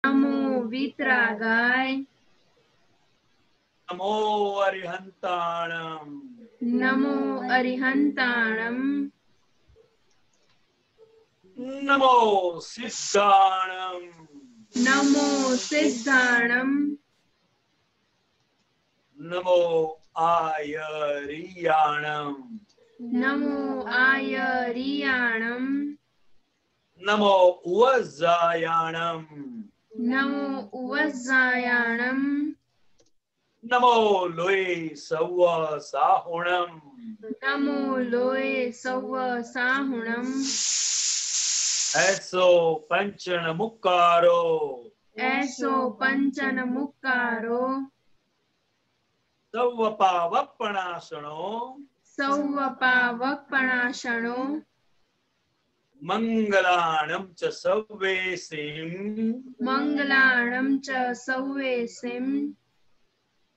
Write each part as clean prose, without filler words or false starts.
नमो वीतरागाय नमो अरिहंताणम नमो अरिहंताणम नमो सिद्धाणम नमो सिद्धाणम नमो आयरियाणम नमो आयरियाणम नमो उवज्जायाणम नमो उवज्जायाणम नमो लोय सव्व साहुणम नमो लोय सव्व साहुणम ऐसो पंचन मुक्कारो ऐसो पंचन मुक्कारो सव्व पावपणासणो सौव पावकपणाशणो मंगलाणं च सव्वेसिं मंगलाणं च सौवेसिं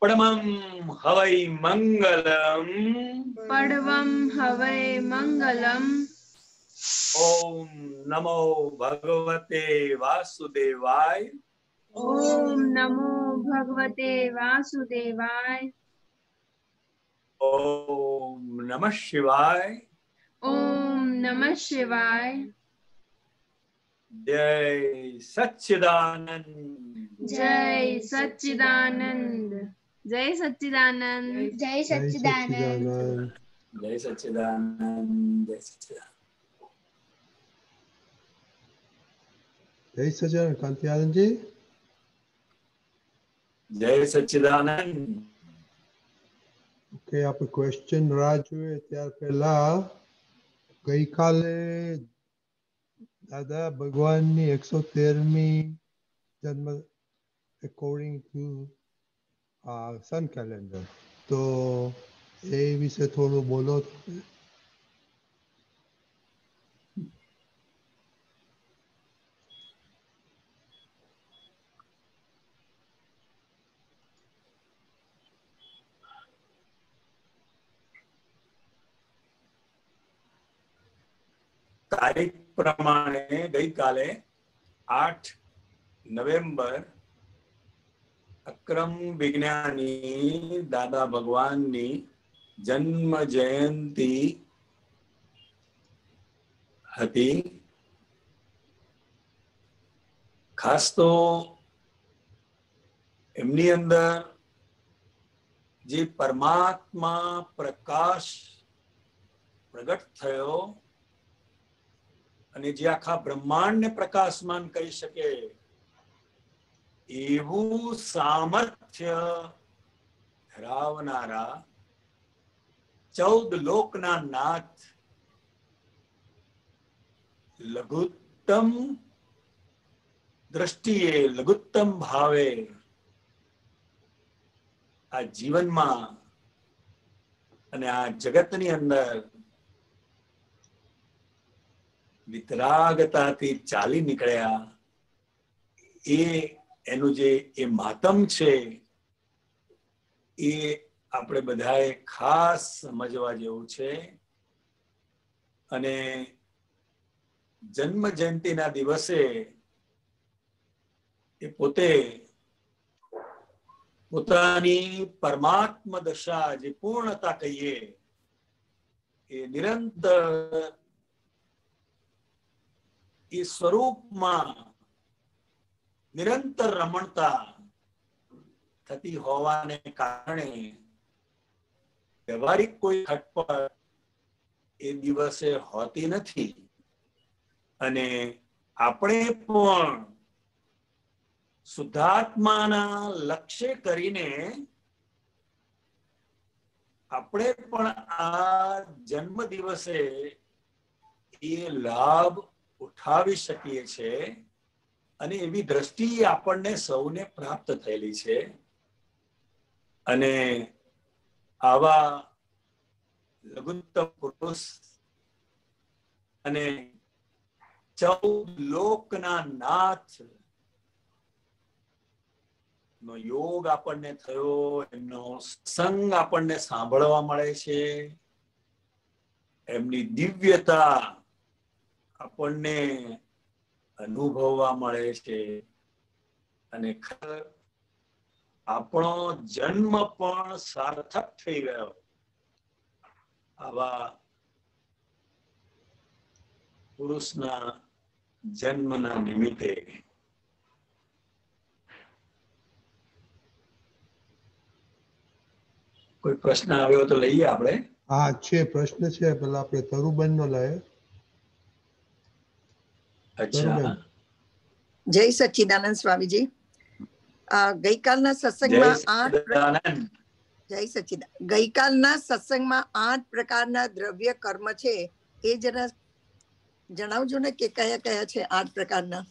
परमं हवै मंगलम् पडवं हवै मंगलम् ओम नमो भगवते वासुदेवाय ओम नमो भगवते वासुदेवाय ओम नमः शिवाय ओम नमः शिवाय जय सच्चिदानंद जय सच्चिदानंद जय सच्चिदानंद जय सच्चिदानंद जय सच्चिदानंद जय सच्चिदानंद जय सच्चिदानंद कांति आनंद जी जय सच्चिदानंद ઓકે આપણે ક્વેશ્ચન રાહ જોઈએ ત્યાર પહેલા ગઈકાલે દાદા ભગવાનની 113મી જન્મ એકોર્ડિંગ ટુ સન કેલેન્ડર તો એ વિશે થોડું બોલો. તારીખ પ્રમાણે ગઈકાલે 8 નવેમ્બર અક્રમ વિજ્ઞાની દાદા ભગવાનની જન્મ જયંતિ હતી. ખાસ તો એમની અંદર જે પરમાત્મા પ્રકાશ પ્રગટ થયો અને જે આખા બ્રહ્માંડને પ્રકાશમાન કરી શકે એવું સામર્થ્ય ધરાવનારા 14 લોકના નાથ લઘુત્તમ દ્રષ્ટિએ લઘુત્તમ ભાવે આ જીવનમાં અને આ જગતની અંદર વિતરાગતાથી ચાલી નીકળ્યા એ એનું જે એ માતમ છે એ આપણે બધાએ ખાસ સમજવા જેવું છે. અને જન્મ જયંતિના દિવસે એ પોતે પોતાની પરમાત્મા દશા જે પૂર્ણતા કહીએ એ નિરંતર એ સ્વરૂપમાં નિરંતર રમણતા થતી હોવાને કારણે વ્યવહારિક કોઈ ખટપટ એ દિવસે હોતી નથી. અને આપણે પણ શુદ્ધાત્માના લક્ષ્ય કરીને આપણે પણ આ જન્મ દિવસે એ લાભ ઉઠાવી શકીએ છીએ અને એવી દ્રષ્ટિ આપણને સૌને પ્રાપ્ત થયેલી છે. અને આવા લઘુત્તમ પુરુષ અને 14 લોકના નાથ નો યોગ આપણને થયો, એમનો સંગ આપણને સાંભળવા મળે છે, એમની દિવ્યતા આપણને અનુભવવા મળે છે. અને ખરેખર આપણો જન્મ પણ સાર્થક થઈ ગયો આવા પુરુષના જન્મના નિમિત્તે. કોઈ પ્રશ્ન આવ્યો તો લઈએ આપણે. હા છે, પ્રશ્ન છે, પેલા આપણે તરુબેન નો લઈએ. અચ્છા, જય સચ્ચિદાનંદ સ્વામીજી. ગઈકાલના જય સત્સંગમાં સચ્ચિદાનંદ. જય સચ્ચિદાનંદ. ગઈકાલના સત્સંગમાં 8 પ્રકારના દ્રવ્ય કર્મ છે, એ જરા જણાવજો ને કે કયા કયા છે 8 પ્રકારના.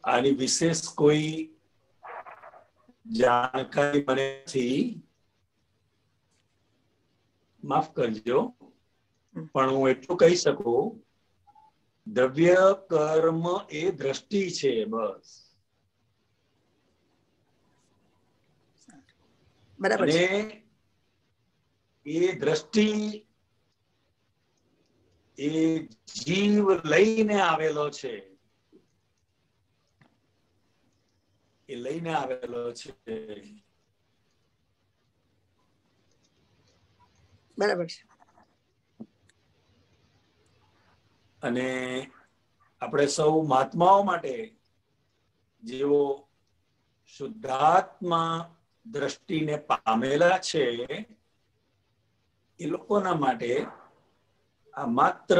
આની વિશેષ કોઈ જાણકારી મને નથી, માફ કરજો, પણ હું એટલું કહી શકું, દ્રવ્ય કર્મ એ દ્રષ્ટિ છે, બસ. બરાબર છે. અને એ દ્રષ્ટિ એ જીવ લઈને આવેલો છે, એ લઈને આવેલો છે. બરાબર છે. અને આપણે સૌ મહાત્માઓ માટે જેઓ શુદ્ધાત્મા દ્રષ્ટિને પામેલા છે, એ લોકોના માટે આ માત્ર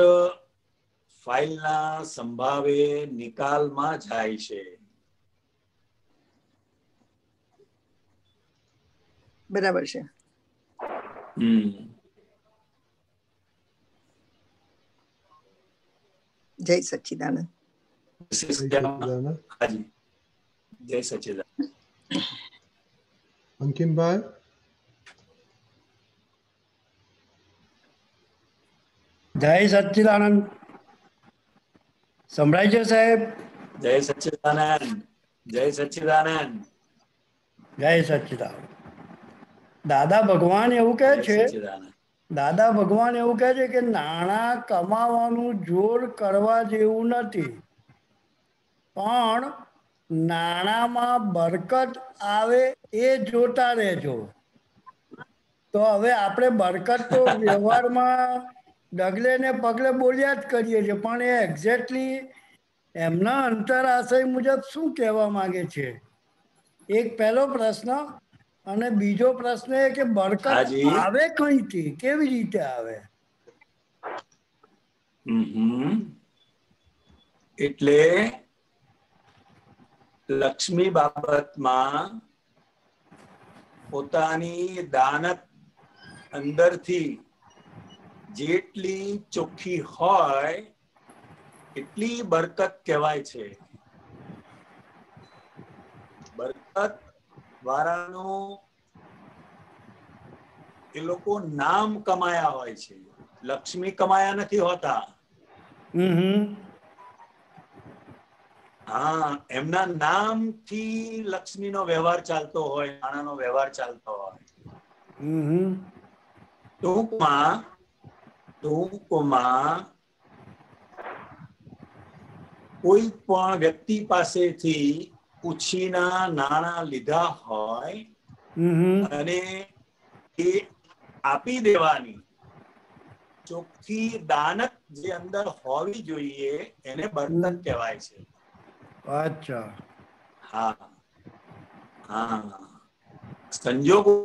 ફાઇલના સંભાવે નિકાલમાં જાય છે. બરાબર છે. જય સચ્ચિદાનંદ. હાજી, જય સચ્ચિદાનંદ. અંકિમભાઈ. જય સચ્ચિદાનંદ. સંભળાય છે સાહેબ? જય સચ્ચિદાનંદ. જય સચ્ચિદાનંદ. જય સચ્ચિદાનંદ. દાદા ભગવાન એવું કહે છે, દાદા ભગવાન એવું કહે છે કે નાણાં કમાવાનું જોર કરવા જેવું નથી, પણ નાણાંમાં બરકત આવે એ જોતા રહેજો. તો હવે આપણે બરકત તો વ્યવહારમાં ડગલે ને પગલે બોલ્યા જ કરીએ છીએ, પણ એ એક્ઝેક્ટલી એમના અંતરાશય મુજબ શું કહેવા માંગે છે, એક પહેલો પ્રશ્ન. અને બીજો પ્રશ્ન એ કે બરકત આવે કઈથી, કેવી રીતે આવે? એટલે લક્ષ્મી બાબતમાં પોતાની દાનત અંદરથી જેટલી ચોખ્ખી હોય એટલી બરકત કહેવાય છે. બરકત વાળાનું એ લોકો નામ કમાયા હોય છે, લક્ષ્મી કમાયા નથી હોતા. હા, એમના નામથી લક્ષ્મીનો વ્યવહાર ચાલતો હોય, નાણાંનો વ્યવહાર ચાલતો હોય. ટૂંકમાં કોઈ પણ વ્યક્તિ પાસેથી ઉછીના નાણાં લીધા હોય અને એ આપી દેવાની ચોખ્ખી દાનત જે અંદર હોવી જોઈએ એને બરકત કહેવાય છે. અચ્છા. હા હા, સંજોગો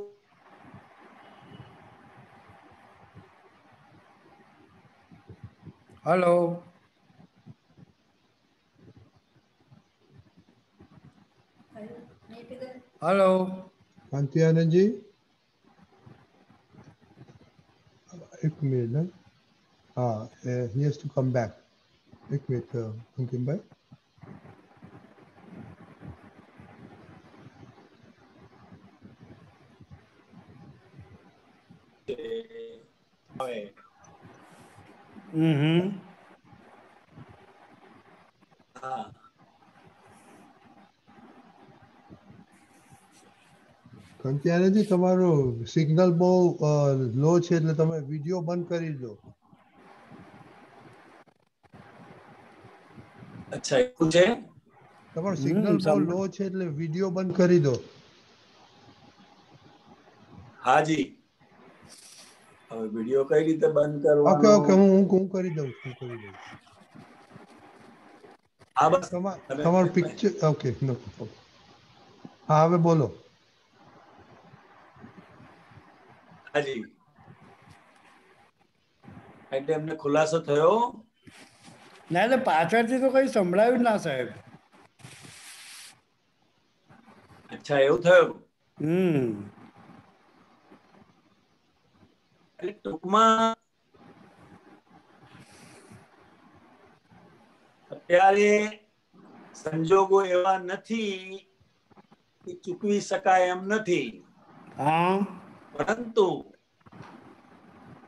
હલો. હલો. કાંતિ આનંદજી, એક મિનિટ. હા, he has to come back. એક મિનિટ અંકિમભાઈ. કંકિયાનજી તમારો સિગ્નલ બહુ લો છે એટલે તમે વિડિયો બંધ કરી દો. અચ્છા એવું છે. તમારો સિગ્નલ બહુ લો છે એટલે વિડિયો બંધ કરી દો. હાજી હવે વિડિયો કઈ રીતે બંધ કરવાનો? ઓકે ઓકે હું કરી દઉં છું. હા બસ તમારું પિક્ચર ઓકે નો. હા હવે બોલો. હાજી એટલે એમને ખુલાસો થયો? ના એટલે પાછળથી તો કઈ સંભળાયું ના સાહેબ. અચ્છા એવું થયું. એટલે ટૂંકમાં અત્યારે સંજોગો એવા નથી કે ચૂકવી શકાય એમ નથી. પરંતુ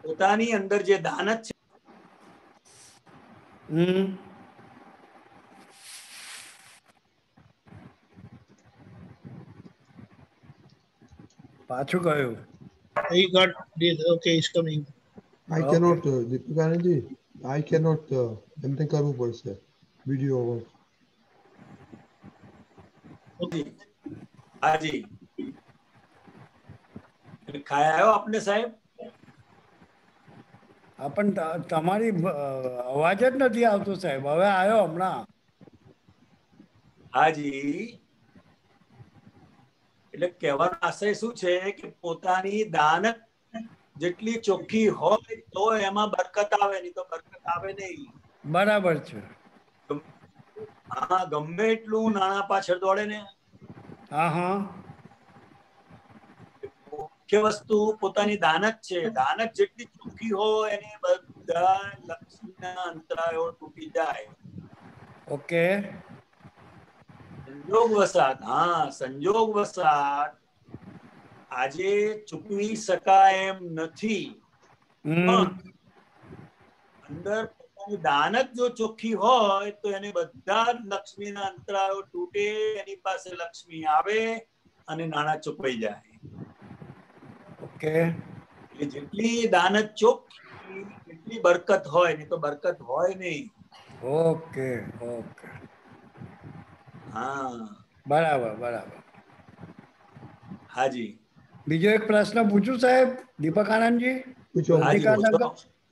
પોતાની અંદર જે દાનત છે પાછું કયું? He got this. Okay, he's coming. I cannot, દીપિકાનંદજી, I cannot એમને કરવું પડશે વિડિયો. હાજી ખાય આવ્યો આપને સાહેબ? પણ તમારી અવાજ જ નથી આવતો સાહેબ. હવે આવ્યો હમણાં. હાજી એટલે કહેવાનો આશય શું છે કે પોતાની દાનત જેટલી ચોખ્ખી હોય તો એમાં બરકત આવે, નહીં તો બરકત આવે નહીં. બરાબર છે. હા ગમે એટલું નાણાં પાછળ દોડે ને, મુખ્ય વસ્તુ પોતાની દાનત છે. દાનત જેટલી ચોખ્ખી હોય એની બધા લક્ષ્મીના અંતરાયો તૂટી જાય. ઓકે. સંજોગ વસાત સંજોગ વસાત આજે ચૂકવી શકાય એમ નથી, પણ અંદર પોતાની દાનત જો ચોખ્ખી હોય તો એને બધા જ લક્ષ્મીના અંતરાયો તૂટે, એની પાસે લક્ષ્મી આવે અને નાણાં ચૂકવાઈ જાય. ઓકે. એટલે જેટલી દાનત ચોખ્ખી એટલી બરકત હોય, નહીં તો બરકત હોય નહીં. Okay okay. હા બરાબર બરાબર. હાજી બીજો એક પ્રશ્ન પૂછું સાહેબ? દીપક આનંદજી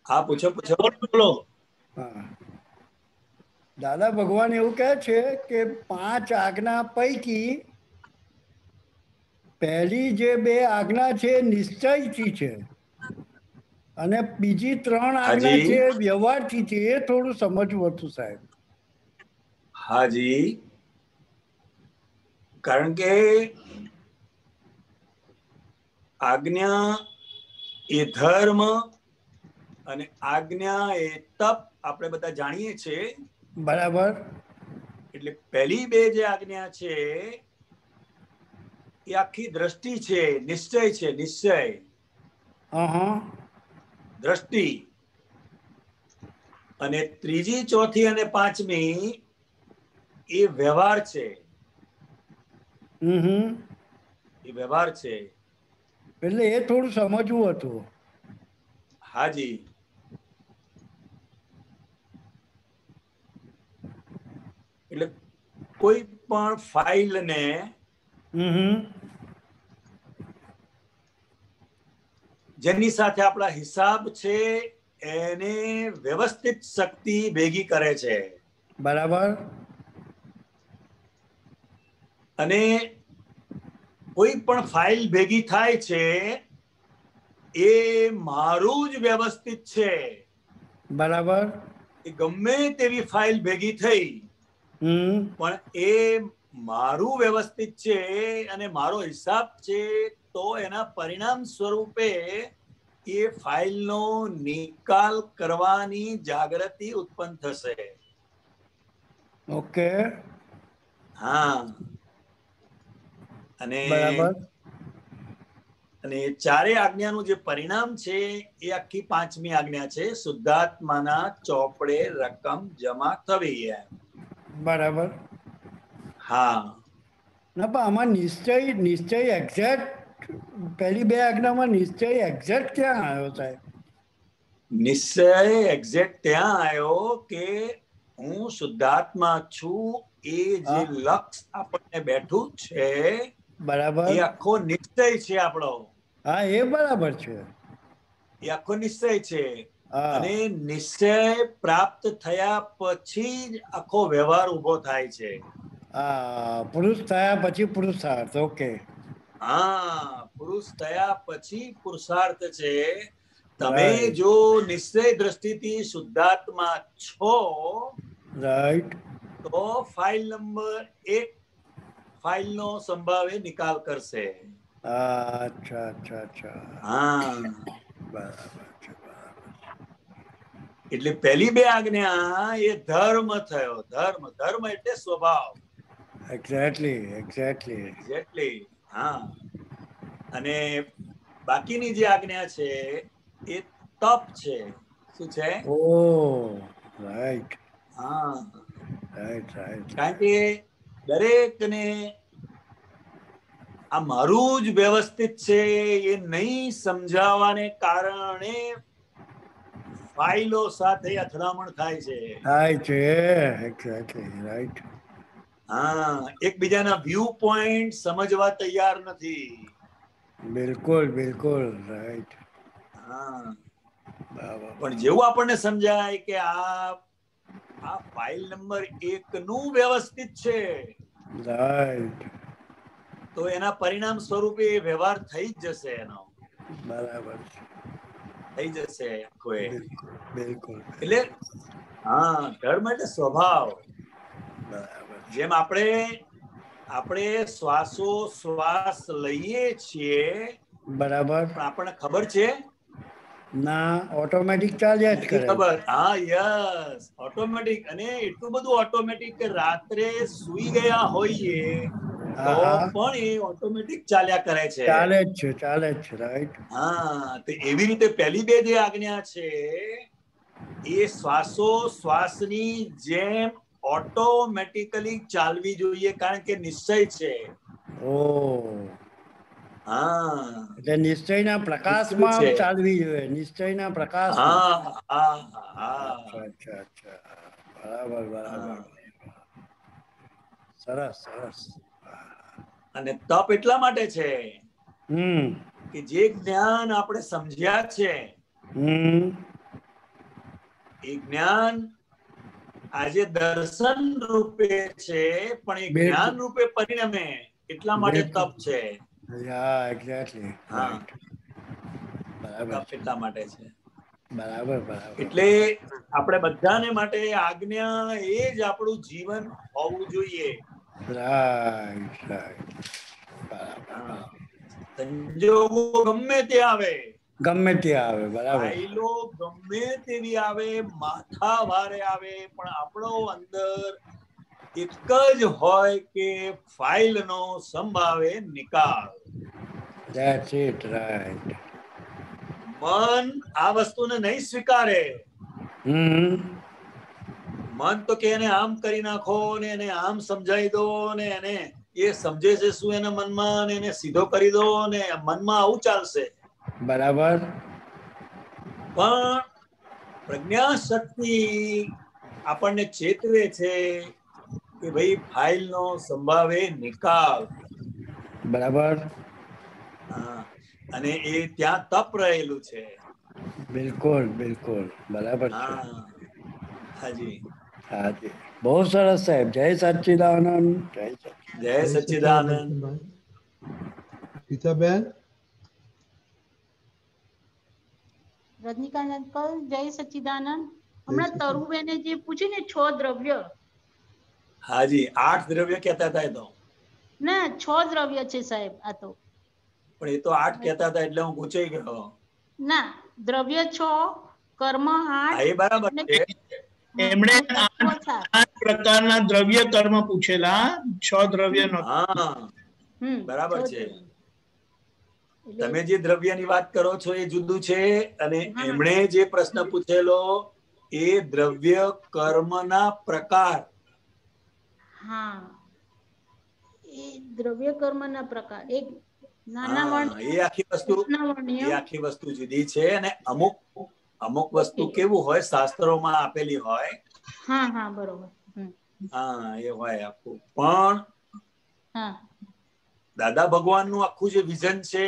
હા પૂછો પૂછો. દાદા ભગવાન એવું કહે છે કે 5 આજ્ઞા પૈકી પહેલી જે 2 આજ્ઞા છે નિશ્ચયથી છે અને બીજી 3 આજ્ઞા છે વ્યવહારથી છે. એ થોડું સમજવું હતું સાહેબ. હાજી કારણ કે આજ્ઞા એ ધર્મ અને આજ્ઞા એ તપ આપણે બધા જાણીએ છીએ. બરાબર. એટલે પહેલી 2 જે આજ્ઞા છે એ આખી દ્રષ્ટિ છે, નિશ્ચય છે. નિશ્ચય દ્રષ્ટિ. અને ત્રીજી, ચોથી અને પાંચમી એ વ્યવહાર છે. એ વ્યવહાર છે. એટલે એ થોડું સમજવું હતું. હાજી એટલે કોઈ પણ ફાઇલ ને જેની સાથે આપણા હિસાબ છે એને વ્યવસ્થિત શક્તિ ભેગી કરે છે. બરાબર. અને કોઈ પણ ફાઇલ ભેગી થાય છે એ મારું જ વ્યવસ્થિત છે. બરાબર. એ ગમે તેવી ફાઇલ ભેગી થઈ પણ એ મારું વ્યવસ્થિત છે અને મારો હિસાબ છે, તો એના પરિણામ સ્વરૂપે એ ફાઇલનો નિકાલ કરવાની જાગૃતિ ઉત્પન્ન થશે. ઓકે. હા અને ચારે આજ્ઞાનું જે પરિણામ છે એ આખી 5મી આજ્ઞા છે, શુદ્ધાત્માના ચોપડે રકમ જમા થવી. બરાબર. હા ના પણ આમાં નિશ્ચય એક્ઝેક્ટ પહેલી બે આજ્ઞામાં નિશ્ચય એક્ઝેક્ટ ક્યાં આવ્યો સાહેબ? નિશ્ચય એક્ઝેક્ટ ત્યાં આવ્યો કે હું શુદ્ધાત્મા છું, એ જે લક્ષ આપણને બેઠું છે બરાબર. એ આખો નિશ્ચય છે આપણો. હા, એ બરાબર છે. એ આખો નિશ્ચય છે. હા. અને નિશ્ચય પ્રાપ્ત થયા પછી જ આખો વ્યવહાર ઉભો થાય છે. પુરુષ થયા પછી પુરુષાર્થ. ઓકે. હા, પુરુષ થયા પછી પુરુષાર્થ છે. તમે Right. જો નિશ્ચય દ્રષ્ટિથી શુદ્ધાત્મા છો, રાઈટ, તો ફાઇલ નંબર 1 ફાઇલનો સંભાવે નિકાલ કરશે. અચ્છા અચ્છા અચ્છા, હા, બરાબર છે, બરાબર. એટલે પહેલી બે આજ્ઞા એ ધર્મ થયો. ધર્મ, ધર્મ એટલે સ્વભાવ. Exactly exactly. એક્ઝેક્ટલી. હા, અને બાકીની જે આજ્ઞા છે એ તપ છે. શું છે? ઓ રાઈટ હા, રાઈટ રાઈટ. કારણ કે દરેકને આ મારું જ વ્યવસ્થિત છે એ નહીં સમજાવવાને કારણે ફાઇલો સાથે અથડામણ થાય છે. થાય છે, એક્ઝેક્ટલી રાઈટ. હા, એકબીજાના વ્યૂ પોઈન્ટ સમજવા તૈયાર નથી. બિલકુલ બિલકુલ રાઈટ. હા, બરાબર. પણ જેવું આપણને સમજાય કે આ ફાઇલ નંબર 1 નું વ્યવસ્થિત છે, રાઈટ, તો એના પરિણામ સ્વરૂપે વ્યવહાર થઈ જ જશે. એનો બરાબર છે, થઈ જશે આખો એ. બિલકુલ બિલકુલ. એટલે હા, ધર્મ એટલે સ્વભાવ. બરાબર છે. જેમ આપણે શ્વાસો શ્વાસ લઈએ છીએ, બરાબર. પણ આપણને ખબર છે ના, ઓટોમેટિક ચાલ્યા જ નથી કરે. ખબર. હા, યસ, ઓટોમેટિક. અને એટલું બધું ઓટોમેટિક કે રાત્રે સુઈ ગયા હોઈએ તો પણ એ ઓટોમેટિક ચાલ્યા કરે છે. ચાલે જ છે, ચાલે જ છે, રાઈટ. હા, તો એવી રીતે પહેલી બે જે આજ્ઞા છે એ શ્વાસો શ્વાસની જેમ ઓટોમેટિકલી ચાલવી જોઈએ, કારણ કે નિશ્ચય છે. ઓ, હા, એટલે નિશ્ચયના પ્રકાશમાં છે. ચાલવી જોઈએ. નિશ્ચયના પ્રકાશમાં. હા હા હા, અચ્છા અચ્છા અચ્છા, બરાબર બરાબર. હા. સરસ સરસ. અને તપ એટલા માટે છે હમ કે જે જ્ઞાન આપણે સમજ્યા છે હમ એ જ્ઞાન આજે દર્શન રૂપે છે, પણ એ જ્ઞાન બિલકુલ રૂપે પરિણમે એટલા માટે બિલકુલ. તપ છે. હા, એક્ઝેક્ટલી હા, રાઈટ. બરાબર તપ છે, એટલા માટે છે. બરાબર બરાબર. એટલે આપણે બધાને માટે આજ્ઞા એ જ આપણું જીવન હોવું જોઈએ. રાઈટ રાઈટ, બરાબર. હા, સંજોગો ગમે તે આવે, ગમે તે આવે, બરાબર. ફાઇલો ગમે તેવી આવે, માથા ભારે આવે, પણ આપણો અંદર એક જ હોય કે ફાઇલનો સંભાવે નિકાલ. That's it, right. મન આ વસ્તુને નહીં સ્વીકારે. મન તો કે એને આમ કરી નાખો ને એને આમ સમજાવી દો ને એને એ સમજે છે શું એના મનમાં, ને એને સીધો કરી દો ને મનમાં આવું ચાલશે. બરાબર. પણ પ્રજ્ઞા શક્તિ આપણને ચેતવે છે કે ભાઈ ફાઇલનો સંભાવે નિકાલ. બરાબર. હા, અને એ ત્યાં તપ રહેલું છે. બિલકુલ બિલકુલ, બરાબર છે. હા, હાજી, હાજી, બહુ સરસ સાહેબ. જય સચ્ચિદાનંદ. જય સચ્ચિદાનંદ. જય સચ્ચિદાનંદ. ગીતાબેન, રજનીકાંત અંકલ, જય સચ્ચિદાનંદ. હમણાં તરુબેને જે પૂછ્યું ને 6 દ્રવ્ય, હાજી, 8 દ્રવ્ય કહેતા હતા એ તો. ના 6 દ્રવ્ય છે સાહેબ. આ તો પણ એ તો 8 કહેતા હતા એટલે હું પૂછાઈ ગયો. ના, દ્રવ્ય 6, કર્મ 8 એ બરાબર અને છે. એમણે તત્વ 7. 8 પ્રકારના દ્રવ્ય કર્મ પૂછેલા, 6 દ્રવ્ય નો. હા, બરાબર 6 છે. દ્રવ્ય. તમે જે દ્રવ્યની વાત કરો છો એ જુદું છે, અને હા. એમણે જે પ્રશ્ન પૂછેલો એ દ્રવ્ય કર્મના પ્રકાર. હા, એ દ્રવ્ય કર્મના પ્રકાર. એક નાના હા, વર્ણ એ આખી વસ્તુ નાના વર્ણ્ય. એ આખી વસ્તુ જુદી છે. અને અમુક વસ્તુ કેવું હોય, શાસ્ત્રોમાં આપેલી હોય. હા હા બરોબર. હા, એ હોય આખું. પણ હા દાદા ભગવાનનું આખું જે વિઝન છે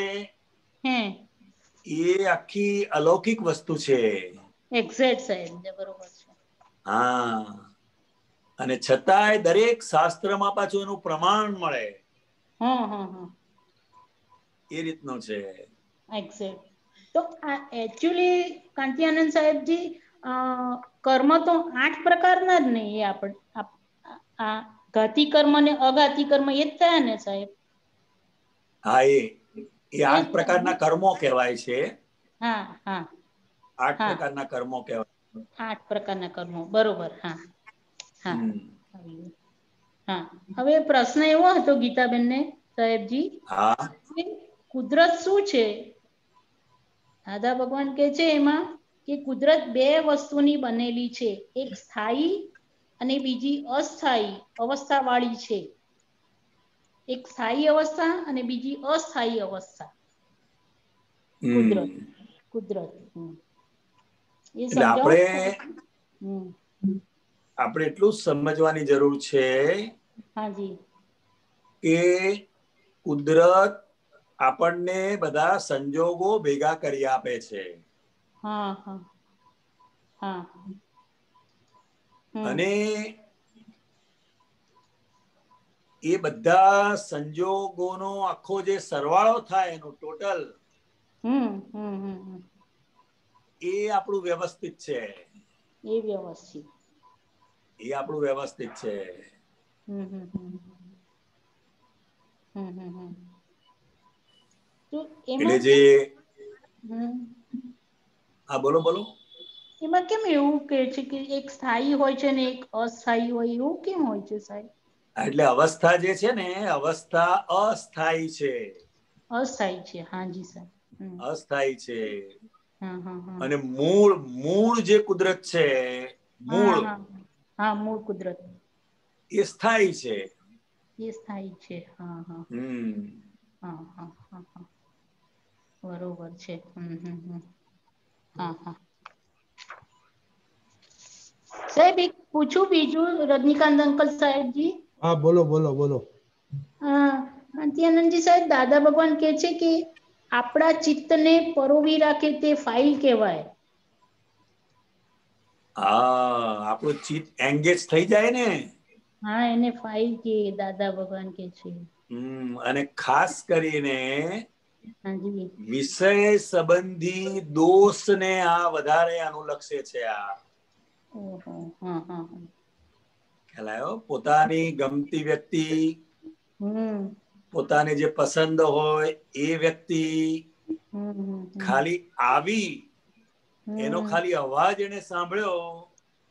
હે એ આખી અલૌકિક વસ્તુ છે. એક્ઝેક્ટ સાહેબ બરોબર છે. હા, અને છતાંય દરેક શાસ્ત્રમાં પાછું એનું પ્રમાણ મળે. હા હા હા એ રીતનું છે. એક્ઝેક્ટ. તો આ એકચ્યુઅલી કાંતિયાનંદ સાહેબજી કર્મ તો 8 પ્રકારના જ નહીં. એ આપણે આ ઘાતી કર્મ ને અઘાતી કર્મ એ જ થયા ને સાહેબ? હા, એ એ જ 8 થયા ને? પ્રકારના કર્મો કહેવાય છે. હા હા 8 હા પ્રકારના કર્મો કહેવાય. 8 પ્રકારના કર્મો બરોબર. હા હા હમ. હા. હવે પ્રશ્ન એવો હતો ગીતાબેનને સાહેબજી હા કે કુદરત શું છે? દાદા ભગવાન કે છે એમાં કે કુદરત 2 વસ્તુની બનેલી છે. એક સ્થાયી અને બીજી અસ્થાયી અવસ્થા વાળી છે. એક સ્થાયી અવસ્થા અને બીજી અસ્થાયી અવસ્થા. કુદરત હમ કુદરત એ એટલે સમજાવો. આપણે એટલું જ સમજવાની જરૂર છે હાજી કે કુદરત આપણને બધા સંજોગો ભેગા કરી આપે છે. હા હા હા અને એ બધા સંજોગોનો આખો જે સરવાળો થાય એનું ટોટલ, એ આપણું વ્યવસ્થિત છે. એ વ્યવસ્થિત. એ આપણું વ્યવસ્થિત છે. તો એટલે એમાં જે હમ હા બોલો બોલો. એમાં કેમ એવું કે છે કે એક સ્થાયી હોય છે ને એક અસ્થાયી હોય, એવું કેમ હોય છે સાહેબ? એટલે અવસ્થા જે છે ને અવસ્થા અસ્થાયી છે. અસ્થાયી છે. હાજી સર. અસ્થાયી છે. હા અને મૂળ જે કુદરત છે, હા મૂળ હા હા મૂળ કુદરત એ સ્થાયી છે. એ સ્થાયી છે. હા હા હમ હા હા હા હા બરોબર છે. હા હા સાહેબ એક પૂછું બીજું, રજનીકાંત અંકલ સાહેબજી? હા બોલો બોલો બોલો. કાંતિયાનંદજી સાહેબ, દાદા ભગવાન કે છે કે આપણા ચિત્તને પરોવી રાખે તે ફાઇલ કહેવાય. હા, આપણું ચિત્ત એંગેજ થઈ જાય ને. હા, એને ફાઇલ કે દાદા ભગવાન કે છે. અને ખાસ કરીને હાજી વિષય સંબંધી દોષને આ વધારે અનુલક્ષે છે. આ ઓહો હા હા ખ્યાલ આવ્યો? પોતાની ગમતી વ્યક્તિ, પોતાને જે પસંદ હોય એ વ્યક્તિ ખાલી આવી એનો ખાલી અવાજ એને સાંભળ્યો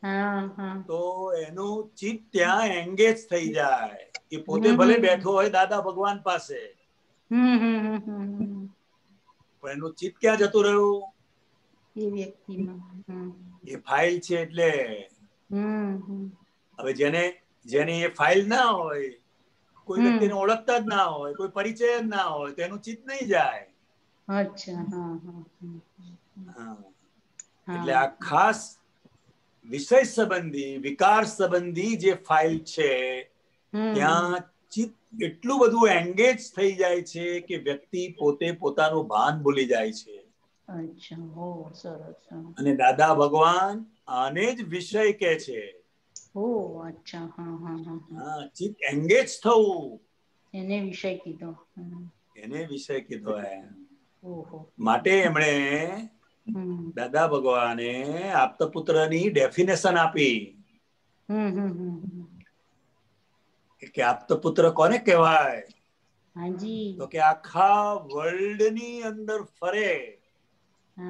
હા હા તો એનું ચિત્ત ત્યાં એંગેજ થઈ જાય. એ પોતે ભલે બેઠો હોય દાદા ભગવાન પાસે, પણ એનું ચિત્ત ક્યાં જતું રહ્યું? એ વ્યક્તિમાં. એ ફાઇલ છે. એટલે હવે જેને એ ફાઇલ ના હોય, કોઈ વ્યક્તિને ઓળખતા જ ના હોય, કોઈ પરિચય જ ના હોય, તો એનું ચિત્ત નહીં જાય. અચ્છા હા હા હા, એટલે હા આ ખાસ વિષય સંબંધી, વિકાર સંબંધી જે ફાઇલ છે, ત્યાં ચિત્ત એટલું બધું એંગેજ થઈ જાય છે કે વ્યક્તિ પોતે પોતાનું ભાન ભૂલી જાય છે. અચ્છા હો સરસ. અને દાદા ભગવાન આને જ વિષય કે છે. ઓહ અચ્છા હા હા હા ચિત્ત એંગેજ થવું, એને વિષય કીધો. એને વિષય કીધો. ઓહો માટે એમણે દાદા ભગવાને આપતા પુત્રની ડેફિનેશન આપી. કે આપતો પુત્ર કોને કહેવાય? હાજી તો કે આખા વર્લ્ડ ની અંદર ફરે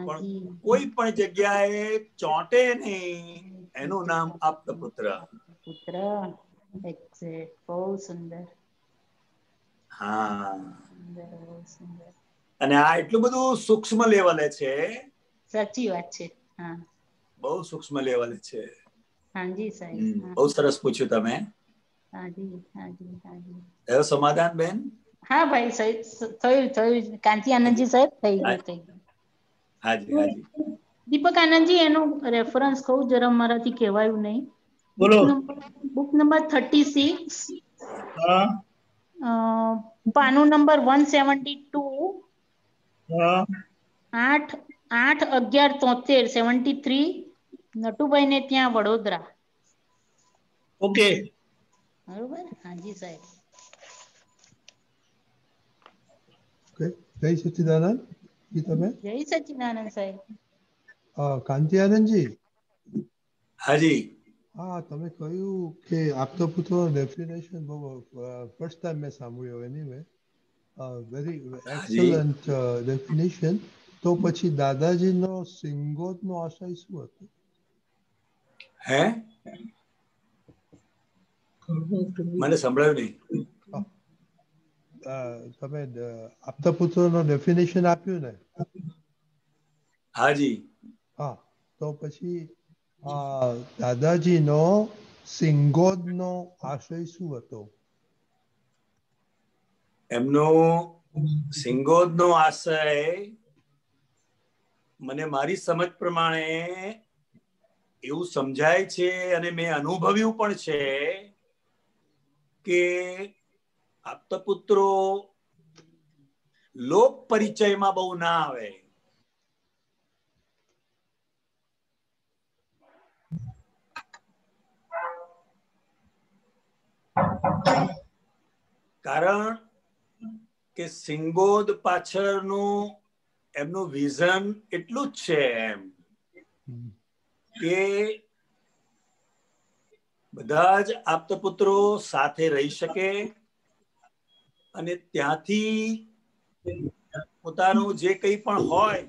પણ હાજી કોઈ પણ જગ્યાએ ચોંટે નહીં, એનું નામ આપતા પુત્ર. પુત્ર એક્ઝેક્ટ બહુ સુંદર. હા, બહુ સુંદર. અને આ એટલું બધું સૂક્ષ્મ લેવલે છે. સાચી વાત છે. હા, બહુ સૂક્ષ્મ લેવલ છે. હાજી સાહેબ. બહુ સરસ પૂછ્યું તમે. હાજી હાજી હાજી. થયો સમાધાન બેન? હા ભાઈ થયું કાંતિ આનંદજી સાહેબ થઈ ગયું. હાજી હાજી. દીપક આનંદજી એનું રેફરન્સ કહું જરા, મારાથી કહેવાયું નહીં. બોલો. બુક નંબર 36, હા પાનું નંબર 172, હા 8/11/73, નટુભાઈ ને ત્યાં વડોદરા. ઓકે. બરોબર. હાજી સાહેબ. ઓકે, જય સચ્ચિદાનંદ. તમે જય સચ્ચિદાનંદ સાહેબ. કાંતિ આનંદજી. હાજી. હા, તમે કહ્યું કે આપતા પુત્રો ડેફિનેશન બહુ ફર્સ્ટ ટાઈમ મેં સાંભળ્યો. Anyway very excellent definition. તો પછી દાદાજીનો સિંગોતનો આશય શું હતો? હે, મને સંભળાયું નહીં. તમે આપતા પુત્રોનો ડેફિનેશન આપ્યું ને? હાજી. હા, તો પછી દાદાજીનો સિંગોદનો આશય શું હતો? એમનો સિંગોદનો આશય મને મારી સમજ પ્રમાણે એવું સમજાય છે અને મેં અનુભવ્યું પણ છે કે આપતા પુત્રો લોક પરિચયમાં બહુ ના આવે. કારણ કે સિંગોદ પાછળનું એમનું વિઝન એટલું જ છે એમ કે બધા જ આપતપુત્રો સાથે રહી શકે અને ત્યાંથી પોતાનું જે કંઈ પણ હોય,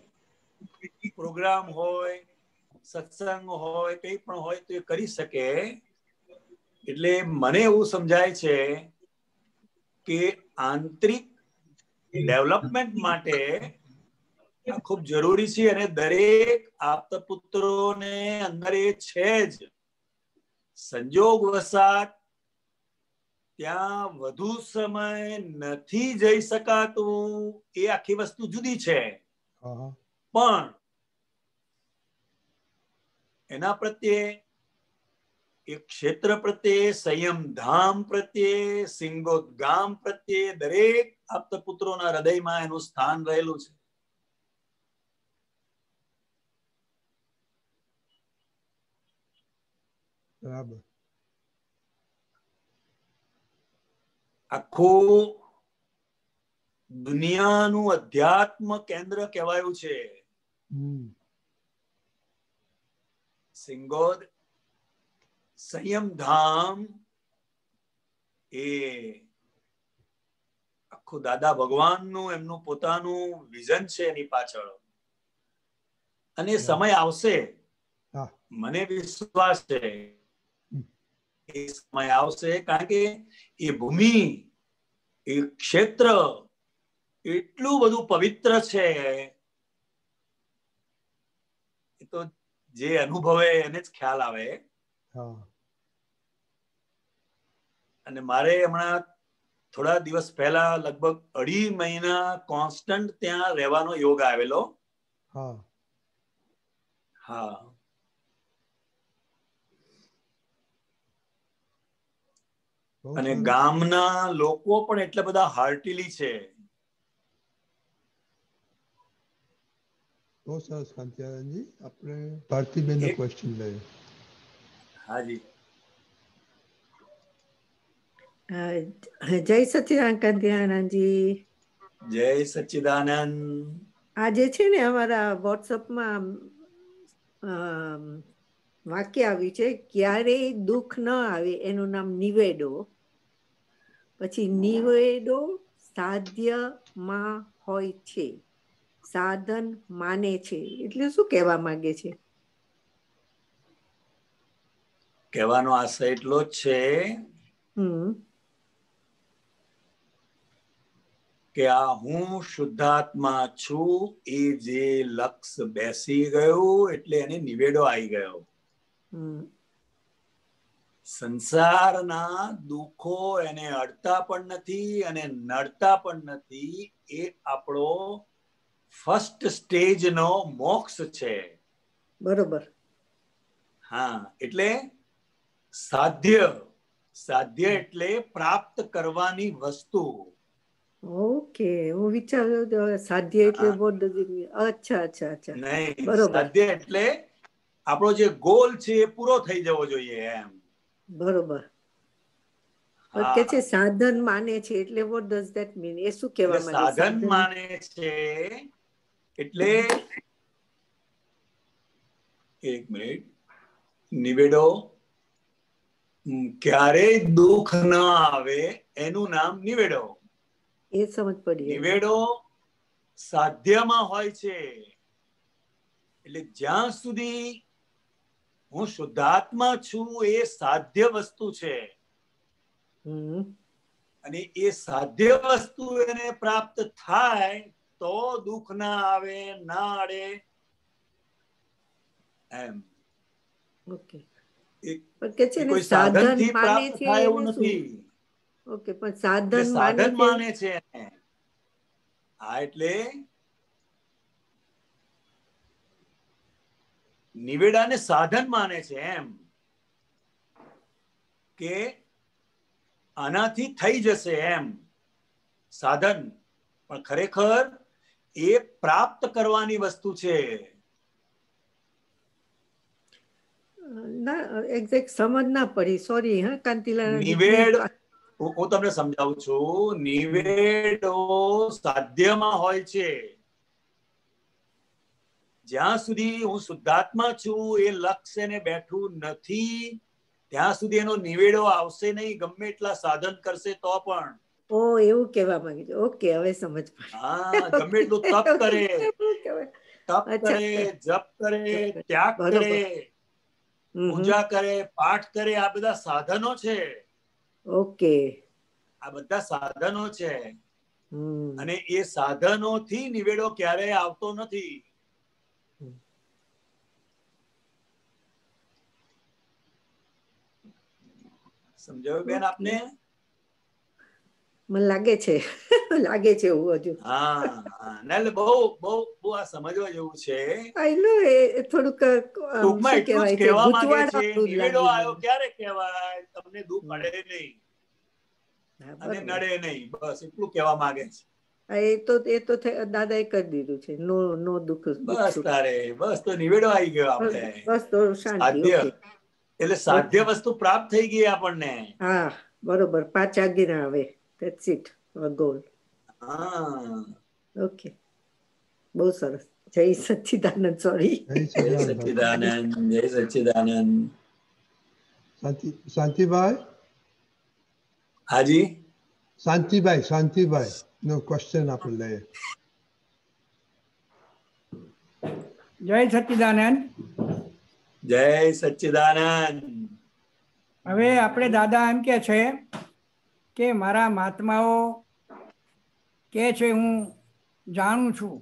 પ્રોગ્રામ હોય, સત્સંગ હોય, કંઈ પણ હોય તો એ કરી શકે. એટલે મને એવું સમજાય છે કે આંતરિક ડેવલપમેન્ટ માટે આ ખૂબ જરૂરી છે અને દરેક આપતપુત્રોને અંદર એ છે જ. સંજોગ વસાત ત્યાં વધુ સમય નથી જઈ શકાતું એ આખી વસ્તુ જુદી છે, પણ એના પ્રત્યે, એક ક્ષેત્ર પ્રત્યે, સંયમ ધામ પ્રત્યે, સિંગોદ ગામ પ્રત્યે દરેક આપતપુત્રોના હૃદયમાં એનું સ્થાન રહેલું છે. બરાબર. આખું દુનિયાનું અધ્યાત્મ કેન્દ્ર કહેવાયું છે સિંગોદ. સંયમ ધામ એ આખું દાદા ભગવાનનું એમનું પોતાનું વિઝન છે એની પાછળ. અને સમય આવશે, મને વિશ્વાસ છે એ સમય આવશે, કારણ કે એ ભૂમિ, એ ક્ષેત્ર એટલું બધું પવિત્ર છે, એ તો જે અનુભવે એને જ ખ્યાલ આવે. અને મારે હમણાં થોડા દિવસ પહેલા લગભગ 2.5 મહિના કોન્સ્ટન્ટ ત્યાં રહેવાનો યોગ આવેલો. હા. અને ગામના લોકો પણ એટલા બધા હાર્ટીલી છે. બહુ સરસ કાંતિયાનંદજી. આપણે ભારતીબેનનો ક્વેશ્ચન લઈએ. હાજી. જય સચ્ચિદાનંદ કાંતિયાનંદજી. જય સચ્ચિદાનંદ. આજે છે ને અમારા વોટ્સઅપમાં વાક્ય આવ્યું છે, ક્યારેય દુઃખ ન આવે એનું નામ નિવેડો. પછી નિવેડો સાધ્યમાં હોય છે, સાધન માને છે. એટલે શું કહેવા માંગે છે? કહેવાનો આશય એટલો જ છે કે આ હું શુદ્ધાત્મા છું એ જે લક્ષ બેસી ગયું એટલે એને નિવેડો આવી ગયો. સંસારના દુઃખો એને અડતા પણ નથી અને નડતા પણ નથી. એ આપણો ફર્સ્ટ સ્ટેજ નો મોક્ષ છે. બરોબર. હા, એટલે સાધ્ય, સાધ્ય એટલે પ્રાપ્ત કરવાની વસ્તુ. ઓકે, હું વિચાર્યો સાધ્ય એટલે what does it mean? અચ્છા અચ્છા અચ્છા, નહીં, બરોબર. સાધ્ય એટલે આપણો જે ગોલ છે એ પૂરો થઈ જવો જોઈએ એમ. બરોબર. કે છે સાધન માને છે એટલે what does that mean? એ શું કહેવા માંગે? સાધન માને છે એટલે એક મિનિટ, નિવેડો ક્યારેય દુઃખ ન આવે એનું નામ નિવેડો. એ સમજ પડી. નિવેડો સાધ્યમાં હોય છે. એટલે જ્યાં સુધી હું શુદ્ધાત્મા છું એ સાધ્ય વસ્તુ છે. અને એ સાધ્ય વસ્તુ એને પ્રાપ્ત થાય તો દુઃખ ના આવે, ના અડે એમ. ઓકે. પણ કે છે ને સાધન માને છે એવું નથી. ઓકે, પણ સાધન માને છે. હા, એટલે નિવેડાને સાધન માને છે એમ કે આનાથી થઈ જશે એમ સાધન, પણ ખરેખર એ પ્રાપ્ત કરવાની વસ્તુ છે. ના, એક્ઝેક્ટ સમજ ના પડી, સોરી. હા, કાંતિલાલ. નિવેડ હું તમને સમજાવું છું. નિવેડો સાધ્યમાં હોય છે. જ્યાં સુધી હું શુદ્ધાત્મા છું એ લક્ષ્ય ને બેઠું નથી ત્યાં સુધી એનો નિવેડો આવશે નહીં, ગમે એટલા સાધન કરશે તો પણ. ઓ, એવું કહેવા માંગે છે. ઓકે, હવે સમજ પડી. હા, ગમે એટલું તપ કરે, જપ કરે, ત્યાગ કરે, પૂજા કરે, પાઠ કરે, આ બધા સાધનો છે. ઓકે, આ બધા સાધનો છે. અને એ સાધનોથી નિવેડો ક્યારેય આવતો નથી. સમજાયું બેન આપને? મને લાગે છે એવું હજુ. હા, એટલે બહુ બહુ બહુ આ સમજવા જેવું છે. આઈ નો, એ થોડુંક ટૂંકમાં એટલું જ કહેવા માંગે છે, નિવેડો આવ્યો ક્યારે કહેવાય? તમને દુઃખ અડે નહીં અને નડે નહીં, બસ એટલું કહેવા માંગે છે. એ તો દાદા એ કરી દીધું છે. નો દુઃખ. બસ તારે, બસ તો નિવેડો આવી ગયો આપણે. બસ તો શાંતિ. એટલે સાધ્ય વસ્તુ પ્રાપ્ત થઈ ગઈ આપણને. હા, બરોબર. 5 આજ્ઞા આવે. That's it, goal. હા, ઓકે, બહુ સરસ. જય સચ્ચિદાનંદ. સોરી, જય સચ્ચિદાનંદ. જય સચ્ચિદાનંદ. શાંતિભાઈ. હાજી, શાંતિભાઈ નો ક્વેશ્ચન આપણે લઈએ. જય સચ્ચિદાનંદ. જય સચ્ચિદાનંદ. હવે આપણે દાદા એમ કે છે કે મારા મહાત્માઓ કે છે હું જાણું છું,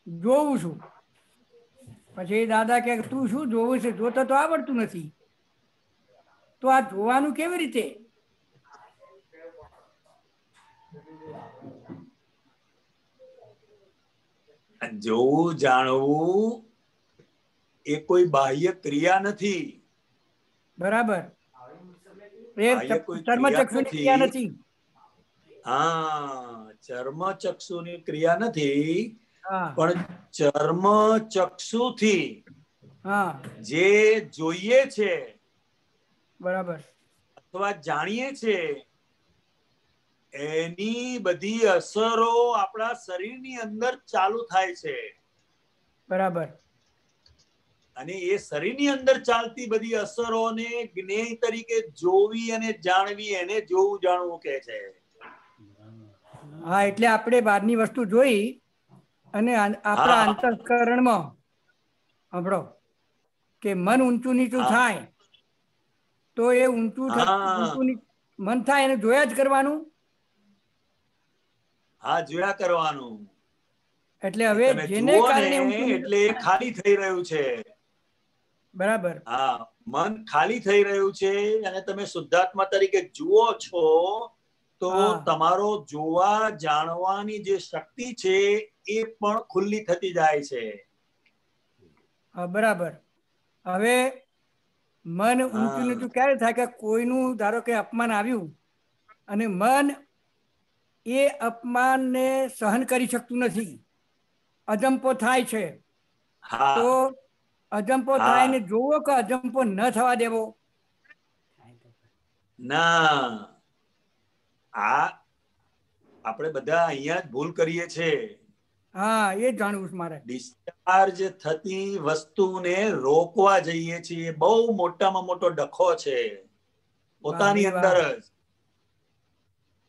જોઉં છું. પછી દાદા કે તું શું જોવું છે? જોતા તો આવડતું નથી. તો આ જોવાનું કેવી રીતે? જોવું, જાણવું એ કોઈ બાહ્ય ક્રિયા નથી. બરાબર, ચર્મચક્ષુની ક્રિયા નથી. હા, ચર્મચક્ષુની ક્રિયા નથી, પણ ચર્મચક્ષુથી જે જોઈએ છે, બરાબર, અથવા જાણીએ છે, એની બધી અસરો આપણા શરીરની અંદર ચાલુ થાય છે. બરાબર. અને એ શરીરની અંદર ચાલતી બધી અસરોને જ્ઞેય તરીકે જોવી અને જાણવી, એને જોવું જાણવું કે છે. હા, એટલે આપણે બહારની વસ્તુ જોઈ અને આપણા અંતઃકરણમાં આપણો કે મન ઊંચું નીચું થાય તો એ ઊંચું મન થાય એને જોયા જ કરવાનું. હા, જોયા કરવાનું. એટલે હવે જેને કારણે એટલે ખાલી થઈ રહ્યું છે. બરાબર. હા, મન ખાલી થઈ રહ્યું છે અને તમે શુદ્ધાત્મા તરીકે જુઓ છો તો તમારો જોવા જાણવાની જે શક્તિ છે એ પણ ખુલ્લી થતી જાય છે. બરાબર. હવે મન ઊંચું નીચું ક્યારે થાય કે કોઈનું ધારો કે અપમાન આવ્યું અને મન એ અપમાનને સહન કરી શકતું નથી, અજંપો થાય છે. તો અજંપો થાય ને જોવો કે અજંપો ન થવા દેવો? ના, આ આપણે બધા અહીંયા જ ભૂલ કરીએ છીએ. હા, એ જાણવું છે મારે. ડિસ્ચાર્જ થતી વસ્તુને રોકવા જઈએ છીએ, બહુ મોટામાં મોટો ડખો છે પોતાની અંદર જ.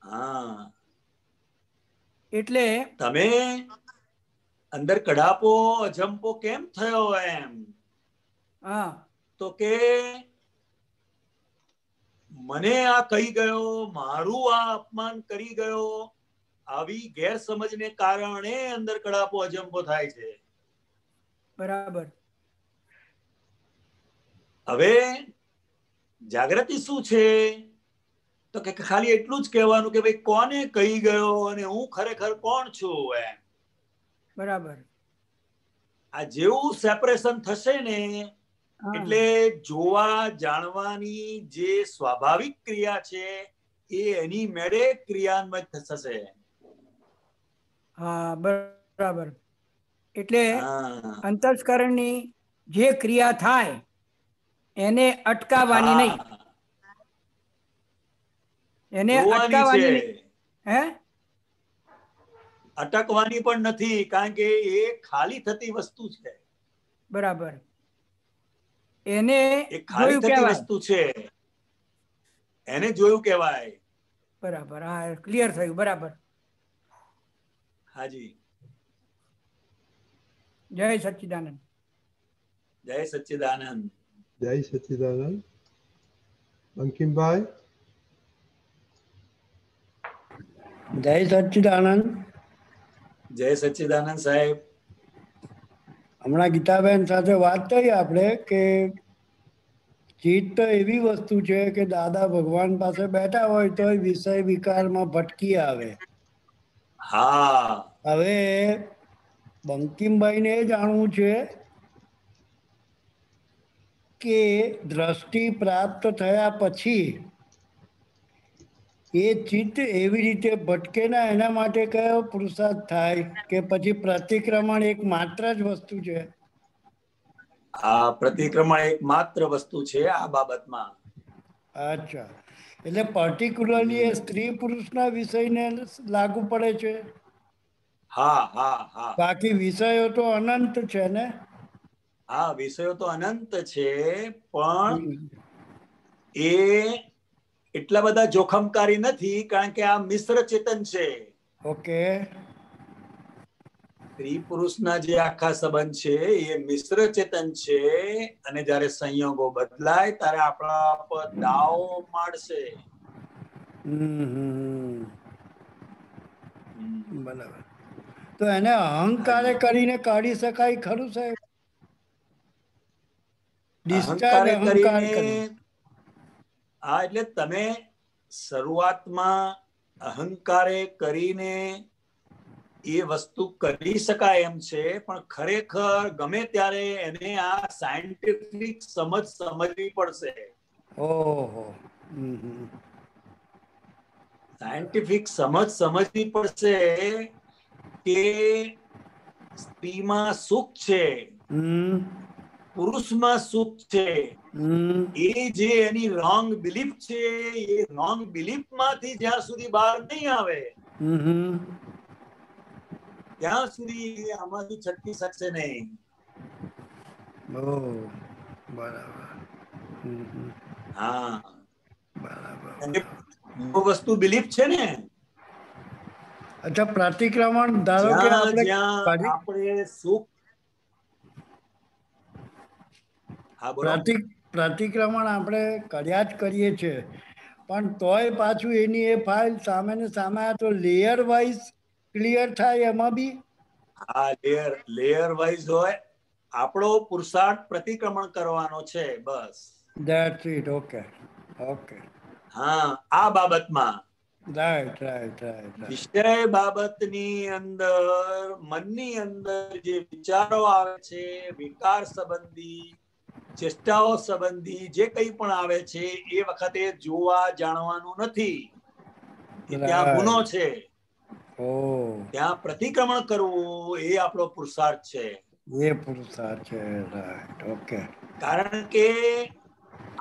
હા, એટલે તમે અંદર કડાપો અજંપો કેમ થયો એમ? તો કે મને આ કહી ગયો, મારું આ અપમાન કરી ગયો, આવી ગેરસમજને કારણે અંદર કડાપો અજંપો થાય છે. બરાબર. હવે જાગૃતિ શું છે? તો કે ખાલી એટલું જ કહેવાનું કે ભાઈ કોને કહી ગયો અને હું ખરેખર કોણ છું એમ. બરાબર. આ જેવું સેપરેશન થશે ને એટલે જોવા જાણવાની જે સ્વાભાવિક ક્રિયા છે એ એની મેળે ક્રિયાન્વિત થશે. હા, બરાબર. એટલે અંતસ્કરણની જે ક્રિયા થાય એને અટકાવવાની નહીં, એને અટકાવવાની નહીં. હે? અટકવાની પણ નથી, કારણ કે એ ખાલી થતી વસ્તુ છે. બરાબર. એને ખાલી થતી વસ્તુ છે, એને જોયું કહેવાય. બરાબર. હા, ક્લિયર થયું. બરાબર. હાજી. જય સચ્ચિદાનંદ. જય સચ્ચિદાનંદ. જય સચ્ચિદાનંદ. બંકિમભાઈ. જય સચ્ચિદાનંદ. જય સચ્ચિદાનંદ સાહેબ. હમણાં ગીતાબેન સાથે વાત થઈ આપણે કે ચિત્ત તો એવી વસ્તુ છે કે દાદા ભગવાન પાસે બેઠા હોય તો વિષય વિકારમાં ભટકી આવે. હા. હવે બંકિમભાઈને એ જાણવું છે કે દ્રષ્ટિ પ્રાપ્ત થયા પછી એ ચિત્ત એવી રીતે ભટકે ના, એના માટે કયો પુરુષાર્થ થાય કે પછી પ્રતિક્રમણ એક માત્ર જ વસ્તુ છે? આ પ્રતિક્રમણ એક માત્ર વસ્તુ છે આ બાબતમાં. અચ્છા, એટલે પર્ટિક્યુલરલી એ સ્ત્રી પુરુષના વિષયને લાગુ પડે છે? હા, હા, હા. બાકી વિષયો તો અનંત છે ને? હા, વિષયો તો અનંત છે, પણ એ એટલા બધા જોખમકારી નથી, કારણ કે આ મિશ્ર ચેતન છે. ઓકે. સ્ત્રી પુરુષના જે આખા સંબંધ છે એ મિશ્ર ચેતન છે, અને જયારે સંયોગો બદલાય ત્યારે આપણા પર દાવ માંડશે. બરાબર. તો એને અહંકારે કરીને કાઢી શકાય ખરું સાહેબ? અહંકારે કરીને. હા, એટલે તમે શરૂઆતમાં અહંકારે કરીને એ વસ્તુ કરી શકાય એમ છે, પણ ખરેખર ગમે ત્યારે એને આ સાયન્ટિફિક સમજવી પડશે. ઓહો. સાયન્ટિફિક સમજવી પડશે કે સ્ત્રીમાં સુખ છે, પુરુષમાં સુખ છે. એ જે એની રોંગ બિલીફ છે, એ રોંગ બિલીફ માંથી જ્યાં સુધી બહાર નહીં આવે ત્યાં સુધી આમાંથી છટકી શકશે નહીં. હા, બરાબર. વસ્તુ બિલીફ છે ને. અચ્છા, પ્રતિક્રમણ ધારો કે આપણે સુખ પ્રતિક્રમણ આપણે કર્યા જ કરીએ છીએ, પણ તોય પાછું એની એ ફાઇલ સામે ને સામે તો લેયર વાઇઝ ક્લિયર થાય એમાં બી. હા, લેયર વાઇઝ હોય. આપણો પુરુષાર્થ પ્રતિક્રમણ કરવાનો છે બસ. That's it. Okay. Okay. હા, આ બાબતમાં Right, right, right, right. વિષય બાબતની અંદર મનની અંદર જે વિચારો આવે છે, વિકાર સંબંધી, ચેષ્ટાઓ સંબંધી જે કંઈ પણ આવે છે એ વખતે જોવા જાણવાનું નથી કે ત્યાં ગુનો છે. ત્યાં પ્રતિક્રમણ કરવું એ આપણો પુરુષાર્થ છે. એ પુરુષાર્થ છે. રાઈટ. ઓકે. કારણ કે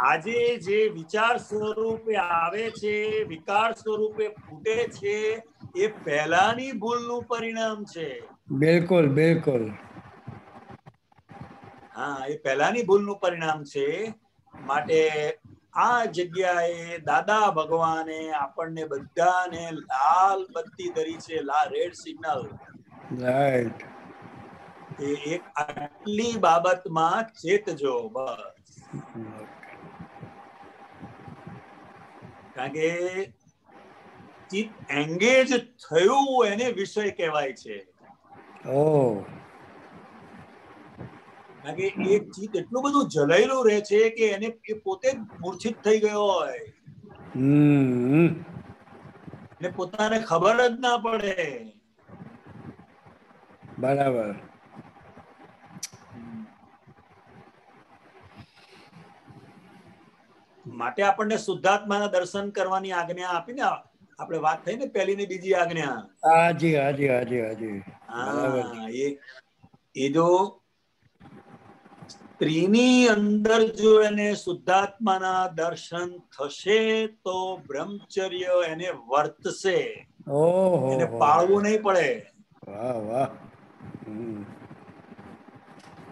આજે જે વિચાર સ્વરૂપે આવે છે, વિકાર સ્વરૂપે ફૂટે છે, એ પહેલાની ભૂલનું પરિણામ છે. બિલકુલ, બિલકુલ. હા, એ પહેલાની ભૂલનું પરિણામ છે. માટે આ જગ્યાએ દાદા ભગવાને આપણને બધાને લાલ બત્તી ધરી છે, રેડ સિગ્નલ. રાઈટ. એક આટલી બાબતમાં ચેતજો બસ. કારણ કે ચિત્ત એંગેજ થયું એને વિષય કહેવાય છે. કારણ કે એક ચિત્ત એટલું બધું જલાયેલું રહે છે કે એને પોતે મૂર્છિત થઈ ગયો હોય, એને પોતાને ખબર જ ના પડે. બરાબર. માટે આપણને શુદ્ધાત્માના દર્શન કરવાની આજ્ઞા આપીને આપણે વાત થઈ ને પહેલી ને બીજી આજ્ઞા. હાજી, હાજી, હાજી, હાજી. હા, એ જો સ્ત્રીની અંદર જો એને શુદ્ધાત્માના દર્શન થશે તો બ્રહ્મચર્ય એને વર્તશે, એને પાળવું નહીં પડે. વાહ, વાહ.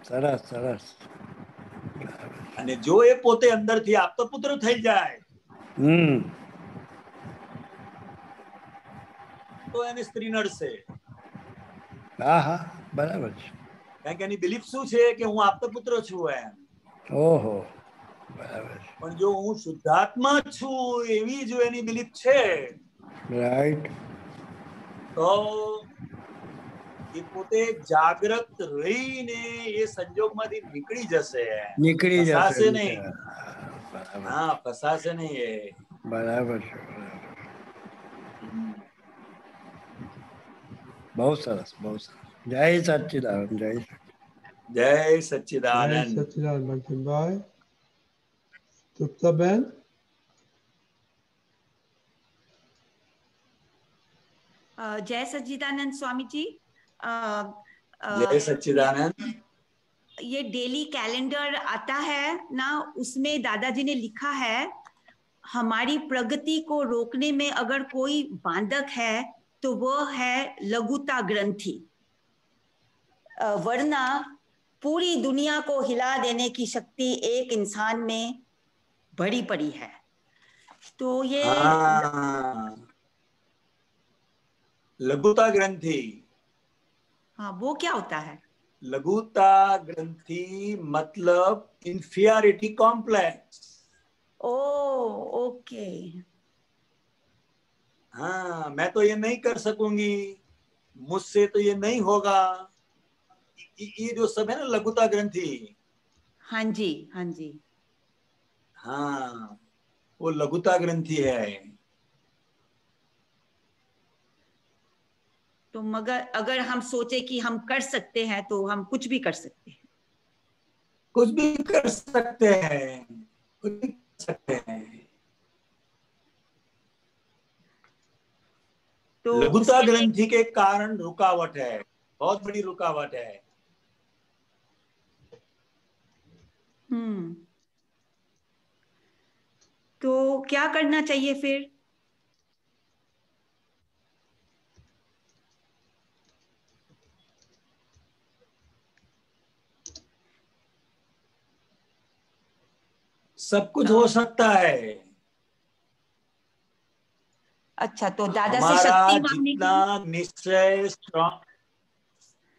સરસ, સરસ. અને જો એ પોતે અંદરથી આપતો પુત્ર થઈ જાય તો એને સ્ત્રી નડશે. હા, હા, બરાબર છે. કારણ કે એની બિલીફ શું છે કે હું આપતો પુત્ર છું એમ. ઓહો, બરાબર. પણ જો હું શુદ્ધાત્મા છું એવી જો એની બિલીફ છે, રાઈટ, તો એ પોતે જાગ્રત રહીને એ સંજોગમાંથી નીકળી જશે. નીકળી જશે. ફસાશે નહીં. હા, ફસાશે નહીં એ. બરાબર છે. બહુ સરસ, બહુ સરસ. જય સચ્ચિદાનંદ. જય સચ્ચિદાનંદ. જય સચ્ચિદાનંદ બંટીભાઈ. તૃપ્તાબેન. जय सच्चिदानंद स्वामी जी. जय सच्चिदानंद. ये डेली कैलेंडर आता है ना, उसमें दादाजी ने लिखा है हमारी प्रगति को रोकने में अगर कोई बांधक है तो वो है लघुता ग्रंथि, वरना पूरी दुनिया को हिला देने की शक्ति एक इंसान में भरी पड़ी है. तो ये लघुता ग्रंथि, हाँ, वो क्या होता है? लघुता ग्रंथि मतलब इंफीरियरिटी कॉम्प्लेक्स. ओके. हाँ, मैं तो ये नहीं कर सकूंगी, मुझसे तो ये नहीं होगा, ये जो सब है ना लघुता ग्रंथि. हाँ जी, हाँ जी. हाँ, वो लघुता ग्रंथि है. तो मगर अगर हम सोचे कि हम कर सकते हैं तो हम कुछ भी कर सकते हैं. कुछ भी कर सकते हैं, कुछ भी कर सकते हैं. तो लघुता ग्रंथि के कारण रुकावट है, बहुत बड़ी रुकावट है. तो क्या करना चाहिए फिर? सब कुछ हो सकता है. अच्छा, तो दादा से शक्ति मांगने जितना निश्चय स्ट्रॉन्ग,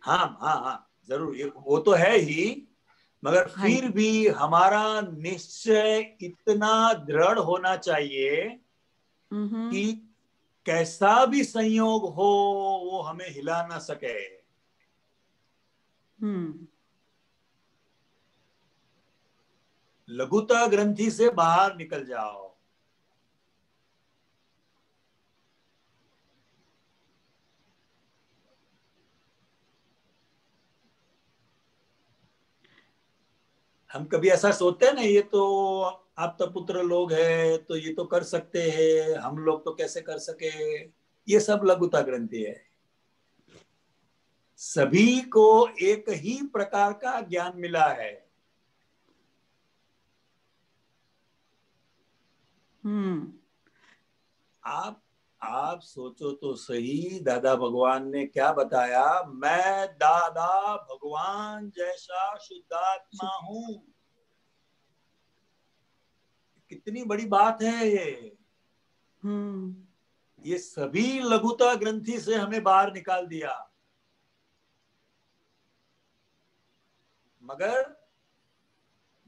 हाँ हाँ हाँ जरूर, वो तो है ही, मगर फिर भी हमारा निश्चय इतना दृढ़ होना चाहिए कि कैसा भी संयोग हो वो हमें हिला ना सके. लघुता ग्रंथि से बाहर निकल जाओ। हम कभी ऐसा सोचते हैं ना, ये तो आप तो पुत्र लोग हैं तो ये तो कर सकते हैं, हम लोग तो कैसे कर सके। ये सब लघुता ग्रंथि है। सभी को एक ही प्रकार का ज्ञान मिला है। आप सोचो तो सही, दादा भगवान ने क्या बताया, मैं दादा भगवान जैसा शुद्धात्मा हूं। कितनी बड़ी बात है ये। ये सभी लघुता ग्रंथि से हमें बाहर निकाल दिया। मगर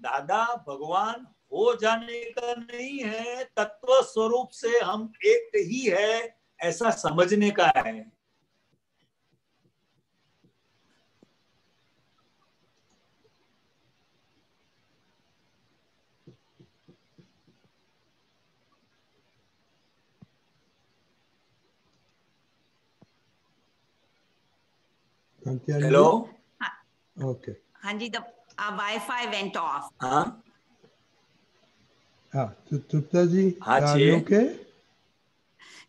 दादा भगवान हो जाने का नहीं है, तत्व स्वरूप से हम एक ही है ऐसा समझने का है। Hello, okay. हाँ जी, the Wi-Fi went off. हाँ हाँ, तृप्ता जी, हाँ are you okay?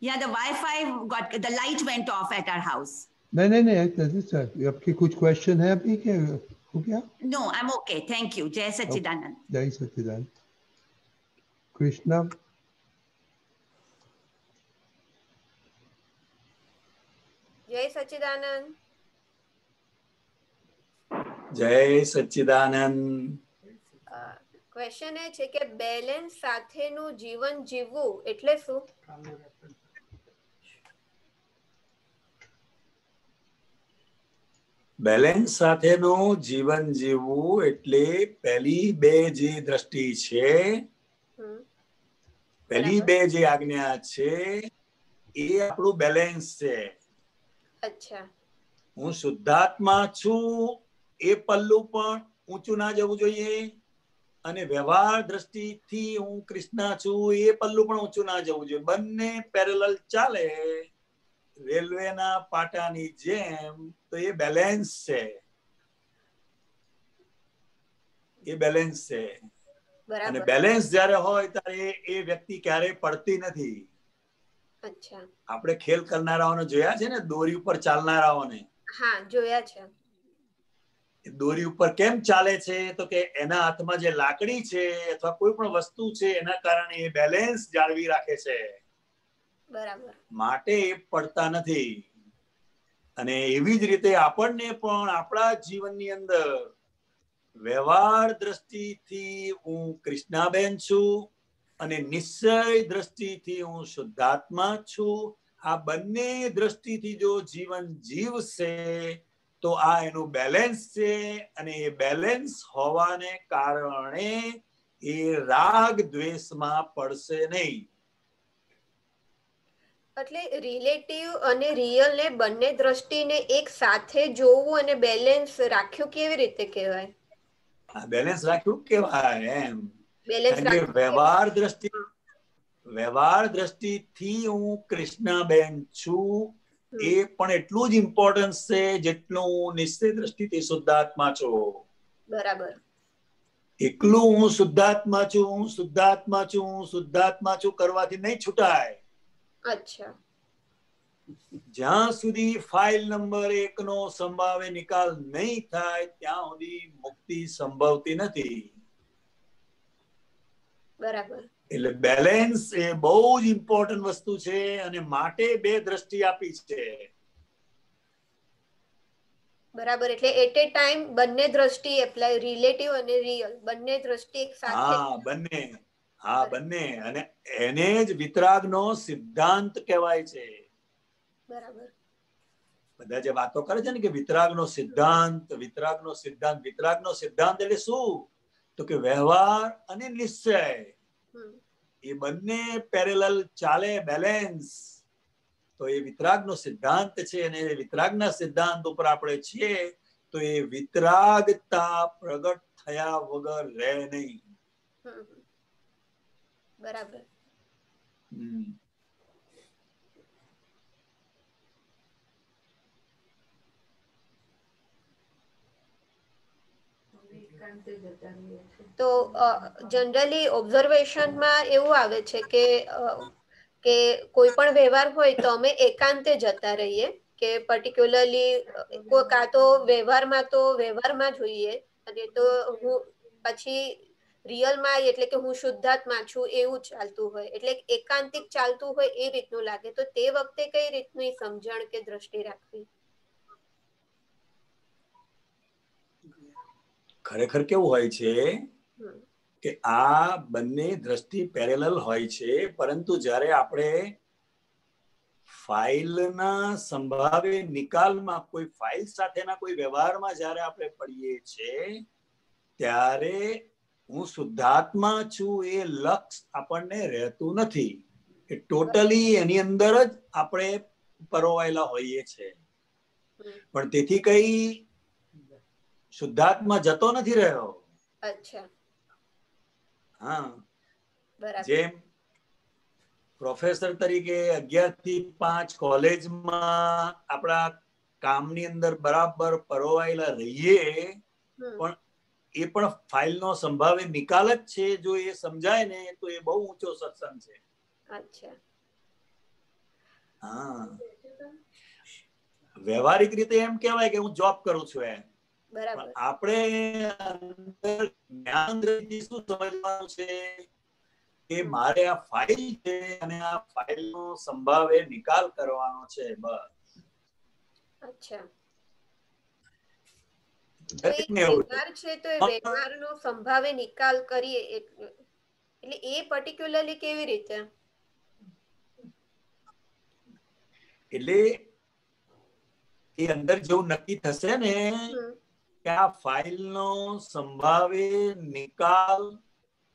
Yeah, the Wi-Fi got, the light went off at our house. नहीं सर, आपकी कुछ क्वेश्चन है अभी क्या हो गया? No, I'm okay. Thank you. जय सच्चिदानंद। जय सच्चिदानंद। कृष्णा। जय सच्चिदानंद। जय सच्चिदानंद। ક્વેશ્ચન એ છે કે બેલેન્સ સાથેનું જીવન જીવવું એટલે શું? બેલેન્સ સાથેનું જીવન જીવવું એટલે પહેલી બે જે દ્રષ્ટિ છે, પહેલી બે જે આજ્ઞા છે એ આપણું બેલેન્સ છે. અચ્છા. હું શુદ્ધાત્મા છું એ પલ્લું પણ ઊંચું ના જવું જોઈએ, અને વ્યવહાર દ્રષ્ટિથી હું કૃષ્ણ છું એ પલ્લું પણ ઊંચું ના જવું જોઈએ. બંને પેરેલલ ચાલે રેલવેના પાટાની જેમ. તો એ બેલેન્સ છે, એ બેલેન્સ છે. અને બેલેન્સ જ્યારે હોય ત્યારે એ વ્યક્તિ ક્યારેય પડતી નથી. આપણે ખેલ કરનારાઓને જોયા છે ને, દોરી ઉપર ચાલનારાઓને. હા, જોયા છે. દોરી ઉપર કેમ ચાલે છે? તો કે એના હાથમાં જે લાકડી છે અથવા કોઈ પણ વસ્તુ છે એના કારણે એ બેલેન્સ જાળવી રાખે છે. બરાબર. માટે એ પડતા નથી. અને એવી જ રીતે આપણને પણ આપણા જીવનની અંદર વ્યવહાર દ્રષ્ટિથી હું કૃષ્ણાબેન છું અને નિશ્ચય દ્રષ્ટિથી હું શુદ્ધાત્મા છું. આ બંને દ્રષ્ટિથી જો જીવન જીવશે તો આ એનું બેલેન્સ છે. અને એ બેલેન્સ હોવાને કારણે એ રાગ દ્વેષમાં પડશે નહીં. એટલે રિલેટિવ અને રિયલ ને બંને દ્રષ્ટિને એક સાથે જોવું અને બેલેન્સ રાખ્યું કેવી રીતે કહેવાય? બેલેન્સ રાખ્યું કેવાય એમ. બેલેન્સ વ્યવહાર દ્રષ્ટિથી હું કૃષ્ણાબેન છું એ પણ એટલું જ ઇમ્પોર્ટન્સ છે જેટલું હું નિશ્ચય દ્રષ્ટિથી શુદ્ધાત્મા છું. બરાબર. એકલું હું શુદ્ધાત્મા છું કરવાથી નહીં છૂટાય. અચ્છા. જ્યાં સુધી ફાઇલ નંબર 1 નો સંભાવે નિકાલ નહીં થાય ત્યાં સુધી મુક્તિ સંભવતી નથી. બરાબર. એટલે બેલેન્સ એ બહુ જ ઇમ્પોર્ટન્ટ વસ્તુ છે અને માટે બે દ્રષ્ટિ આપી છે. બરાબર. એટલે એટ એ ટાઈમ બંને દ્રષ્ટિ એપ્લાય, રિલેટિવ અને રિયલ બંને દ્રષ્ટિ એક સાથે. હા, બંને. અને એને જ વિતરાગનો સિદ્ધાંત કહેવાય છે. બરાબર. બધા જે વાતો કરે છે ને કે વિતરાગનો સિદ્ધાંત એટલે શું? તો કે વ્યવહાર અને નિશ્ચય એ બંને પેરેલલ ચાલે, બેલેન્સ. તો એ વિતરાગનો સિદ્ધાંત છે અને વિતરાગના સિદ્ધાંત ઉપર આપણે છીએ તો એ વિતરાગતા પ્રગટ થયા વગર રહે નહીં. બરાબર. તો જનરલી ઓબ્ઝર્વેશનમાં એવું આવે છે કે કોઈ પણ વ્યવહાર હોય તો અમે એકાંતે જતા રહીએ કે પર્ટિક્યુલરલી કાં તો વ્યવહારમાં જોઈએ અને તો હું પછી રિયલમાં એટલે કે હું શુદ્ધાત્મા છું એવું ચાલતું હોય એટલે એકાંતિક ચાલતું હોય એ રીતનું લાગે તો તે વખતે કઈ રીતની સમજણ કે દ્રષ્ટિ રાખવી? ખરેખર કેવું હોય છે કે આ બંને દ્રષ્ટિ પેરેલલ હોય છે, પરંતુ જ્યારે આપણે ફાઇલના સંભાવે નિકાલમાં કોઈ ફાઇલ સાથેના કોઈ વ્યવહારમાં જ્યારે આપણે પડીએ છીએ ત્યારે હું શુદ્ધાત્મા છું એ લક્ષ આપણને રહેતું નથી. એ ટોટલી એની અંદર જ આપણે પરોવાયેલા હોઈએ છીએ. પણ તેથી કઈ શુદ્ધાત્મા જતો નથી રહ્યો. અચ્છા. હા, જેમ પ્રોફેસર તરીકે 11 થી 5 કોલેજમાં આપણા કામની અંદર બરાબર પરોવાયેલા રહીએ, પણ એ પણ ફાઇલનો સંભાવે નિકાલ જ છે. જો એ સમજાય ને તો એ બહુ ઊંચો સત્સંગ છે. અચ્છા. હા, વ્યવહારિક રીતે એમ કહેવાય કે હું જોબ કરું છું એમ. બરાબર. આપણે અંદર જ્ઞાન દ્રષ્ટિ શું સમજવાનું છે કે મારે આ ફાઇલ છે અને આ ફાઇલનો સંભાવે નિકાલ કરવાનો છે, બસ. અચ્છા. વ્યવહાર છે તો એ વ્યવહારનો સંભાવે નિકાલ કરીએ એટલે એ પર્ટિક્યુલરલી કેવી રીતે? એટલે એ અંદર જેવું નક્કી થશે ને કે આ ફાઇલનો સંભાવે નિકાલ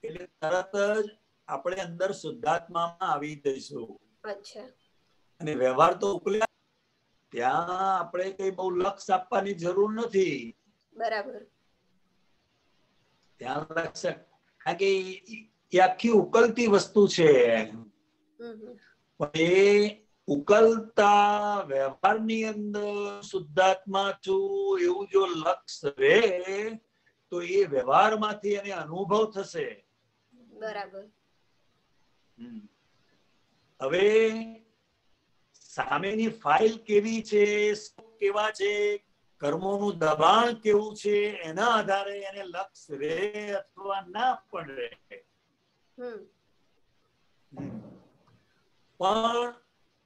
એટલે તરત જ આપણે અંદર શુદ્ધાત્મામાં આવી જઈશું. અચ્છા. અને વ્યવહાર તો ઉકલ્યા, ત્યાં આપણે કઈ બહુ લક્ષ આપવાની જરૂર નથી. બરાબર. ત્યાં લક્ષ કારણ કે એ આખી ઉકલતી વસ્તુ છે. પણ એ ઉકલતા વ્યવહારની અંદર શુદ્ધાત્મા છું એવું જો લક્ષ રહે તો એ વ્યવહારમાંથી એને અનુભવ થશે. બરાબર. હવે સામેની ફાઇલ કેવી છે, કેવા છે, કર્મોનું દબાણ કેવું છે, એના આધારે એને લક્ષ રહે અથવા ના પણ રહે. પણ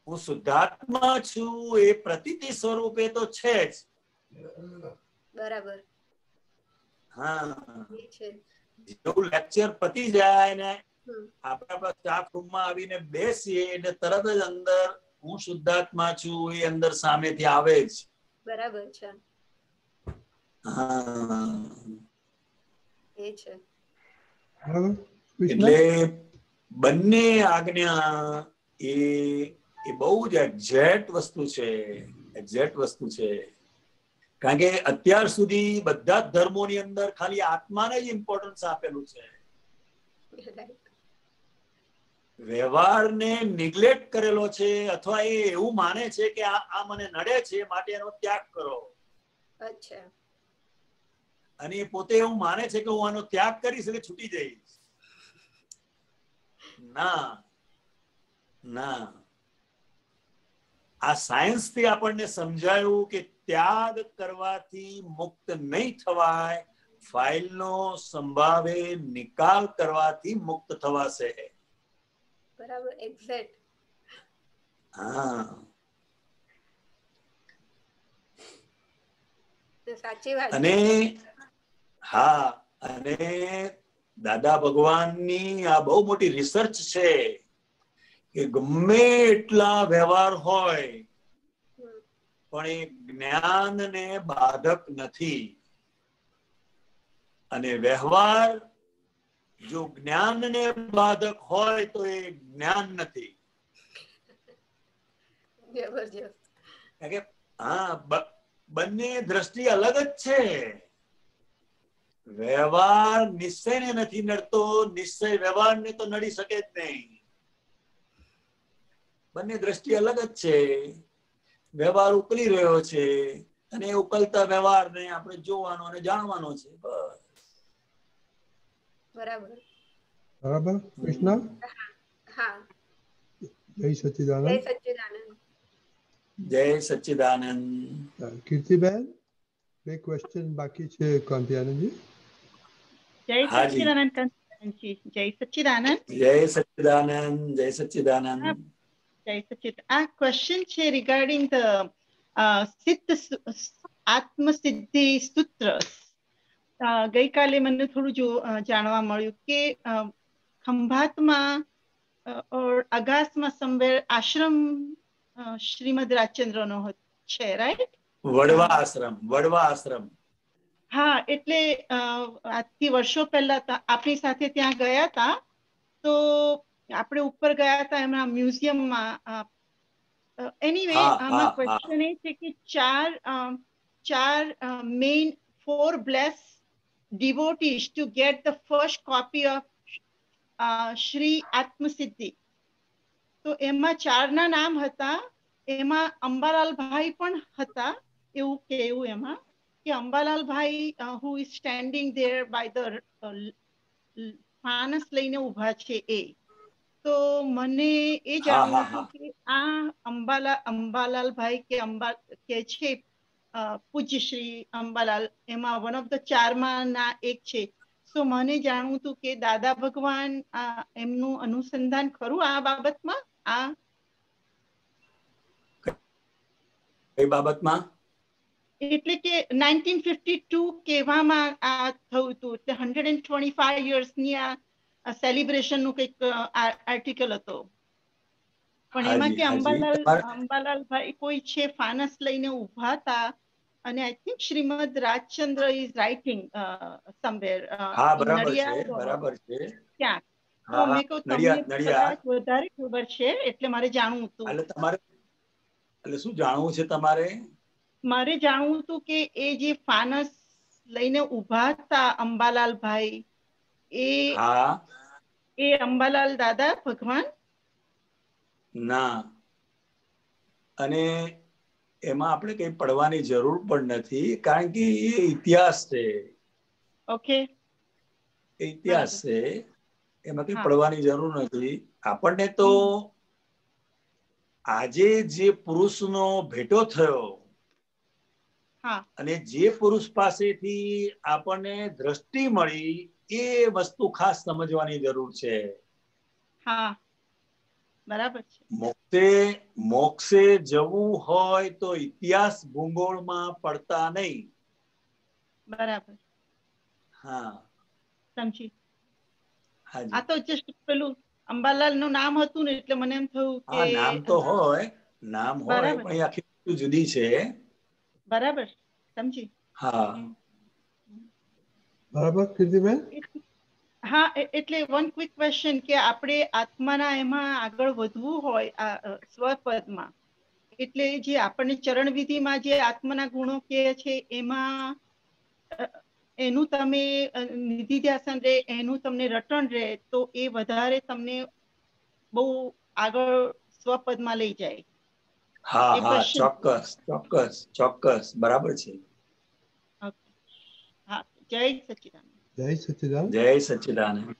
હું શુદ્ધાત્મા છું એ પ્રતીતિ સ્વરૂપે તો છે જ. બરાબર. હા, જેવું લેક્ચર પતી જાય ને આપણે આપણા સ્ટાફ રૂમમાં આવીને બેસીએ એટલે તરત જ અંદર હું શુદ્ધાત્મા છું એ અંદર સામેથી આવે જ. બરાબર છે. હા, એ છે. એટલે બંને આજ્ઞા એ બહુ જ એક્ઝેક્ટ વસ્તુ છે. એક્ઝેક્ટ વસ્તુ છે. કારણ કે અત્યાર સુધી બધા જ ધર્મોની અંદર ખાલી આત્માને જ ઇમ્પોર્ટન્સ આપેલું છે. વ્યવહારને નિગ્લેક્ટ કરેલો છે, અથવા એ એવું માને છે કે આ મને નડે છે માટે એનો ત્યાગ કરો. અચ્છા. અને એ પોતે એવું માને છે કે હું આનો ત્યાગ કરીશ એટલે છૂટી જઈશ. ના ના, આ સાયન્સ થી આપણને સમજાયું કે ત્યાગ કરવાથી મુક્ત નહીં થવાય, ફાઇલનો સંભાવે નિકાલ કરવાથી મુક્ત થવાશે. બરાબર, એક્ઝેક્ટ. હા, સાચી વાત. અને હા, અને દાદા ભગવાનની આ બહુ મોટી રિસર્ચ છે કે ગમે એટલા વ્યવહાર હોય પણ એ જ્ઞાનને બાધક નથી. અને વ્યવહાર જો જ્ઞાનને બાધક હોય તો એ જ્ઞાન નથી. હા, બંને દ્રષ્ટિ અલગ જ છે. વ્યવહાર નિશ્ચયને નથી નડતો, નિશ્ચય વ્યવહારને તો નડી શકે જ નહીં. બંને દ્રષ્ટિ અલગ જ છે. વ્યવહાર ઉકલી રહ્યો છે અને એ ઉકલતા વ્યવહારને આપણે જોવાનો અને જાણવાનો છે. બસ. બરાબર. બરાબર કૃષ્ણ. હા. જય સચ્ચિદાનંદ. જય સચ્ચિદાનંદ. જય સચ્ચિદાનંદ. કીર્તિબેન, બે ક્વેશ્ચન બાકી છે કાંતિયાનંદજી. જય સચ્ચિદાનંદ કાંતિયાનંદજી. જય સચ્ચિદાનંદ. જય સચ્ચિદાનંદ. જય સચ્ચિદાનંદ. જય સચ્ચિદાનંદ. આ ક્વેશ્ચન છે રિગાર્ડિંગ ધ સિદ્ધ આત્મસિદ્ધિ સૂત્ર. ગઈકાલે મને થોડું જાણવા મળ્યું કે ખંભાતમાં અગાસમાં સમવેર આશ્રમ શ્રીમદ રાજચંદ્રનો છે, રાઈટ? વડવા આશ્રમ. વડવા આશ્રમ. હા, એટલે આજથી વર્ષો પહેલા આપણી સાથે ત્યાં ગયા હતા, તો આપણે ઉપર ગયા હતા એમના મ્યુઝિયમમાં. એનીવે, આમાં ક્વેશ્ચન એ છે કે ચાર main 4 blessed devotees to get the first copy of Shri Atmasiddhi. તો એમાં 4ના નામ હતા. એમાં અંબાલાલભાઈ પણ હતા. એવું કેવું એમાં કે અંબાલાલભાઈ who is standing there by the ફાનસ લઈને ઊભા છે એ. તો મને એ જાણવું હતું કે આ અંબાલાલભાઈ કે છે પૂજ્ય શ્રી અંબાલાલ, એમાં વન ઓફ ધ 4માં ના એક છે. તો મને જાણવું હતું કે દાદા ભગવાન એમનું અનુસંધાન ખરું આ બાબતમાં? કઈ બાબતમાં? એટલે કે 1952 કહેવામાં આ થયું હતું, એટલે 125 yearsની આ સેલિબ્રેશનનું કંઈક આર્ટિકલ હતો. પણ એમાં કે અંબાલાલભાઈ કોઈ છે ફાનસ લઈને ઊભા હતા, અને I think Shrimad Rajchandra is writing somewhere. હા, બરાબર છે, બરાબર છે. ક્યાં? તો મેં કહ્યું તમને કદાચ વધારે ખબર છે, એટલે મારે જાણવું હતું. એટલે શું જાણવું છે તમારે? મારે જાણવું હતું કે એ જે ફાનસ લઈને ઊભા હતા અંબાલાલભાઈ, એ અંબાલાલ દાદા ભગવાન? ના, અને એમાં આપણે કઈ પડવાની જરૂર પણ નથી, કારણ કે એ ઇતિહાસ છે. ઓકે, ઇતિહાસ છે, એમાં કઈ પડવાની જરૂર નથી. આપણને તો આજે જે પુરુષનો ભેટો થયો અને જે પુરુષ પાસેથી આપણને દ્રષ્ટિ મળી, એ વસ્તુ ખાસ સમજવાની જરૂર છે. હા, બરાબર છે. મોક્ષે જવું હોય તો ઇતિહાસ ભૂગોળમાં પડતા નહીં. બરાબર. હા, સમજી. આ તો જસ્ટ પેલું અંબાલાલ નું નામ હતું ને, એટલે મને એમ થયું કે નામ તો હોય, નામ હોય, પણ આખી વસ્તુ જુદી છે. બરાબર, સમજી. હા, બરાબર કીર્તિબેન. હા, એટલે વન ક્વિક ક્વેશ્ચન કે આપણે આત્માના એમાં આગળ વધવું હોય સ્વપદમાં, એટલે જે આપણને ચરણવિધિમાં જે આત્માના ગુણો કહે છે, એમાં એનું તમે નિધિ ધ્યાસન રહે, એનું તમને રટણ રહે, તો એ વધારે તમને બહુ આગળ સ્વપદમાં લઈ જાય. હા હા, ચોક્કસ ચોક્કસ ચોક્કસ, બરાબર છે. હા, જય સચ્ચિદાનંદ. જય સચ્ચિદાનંદ. જય સચ્ચિદાનંદ.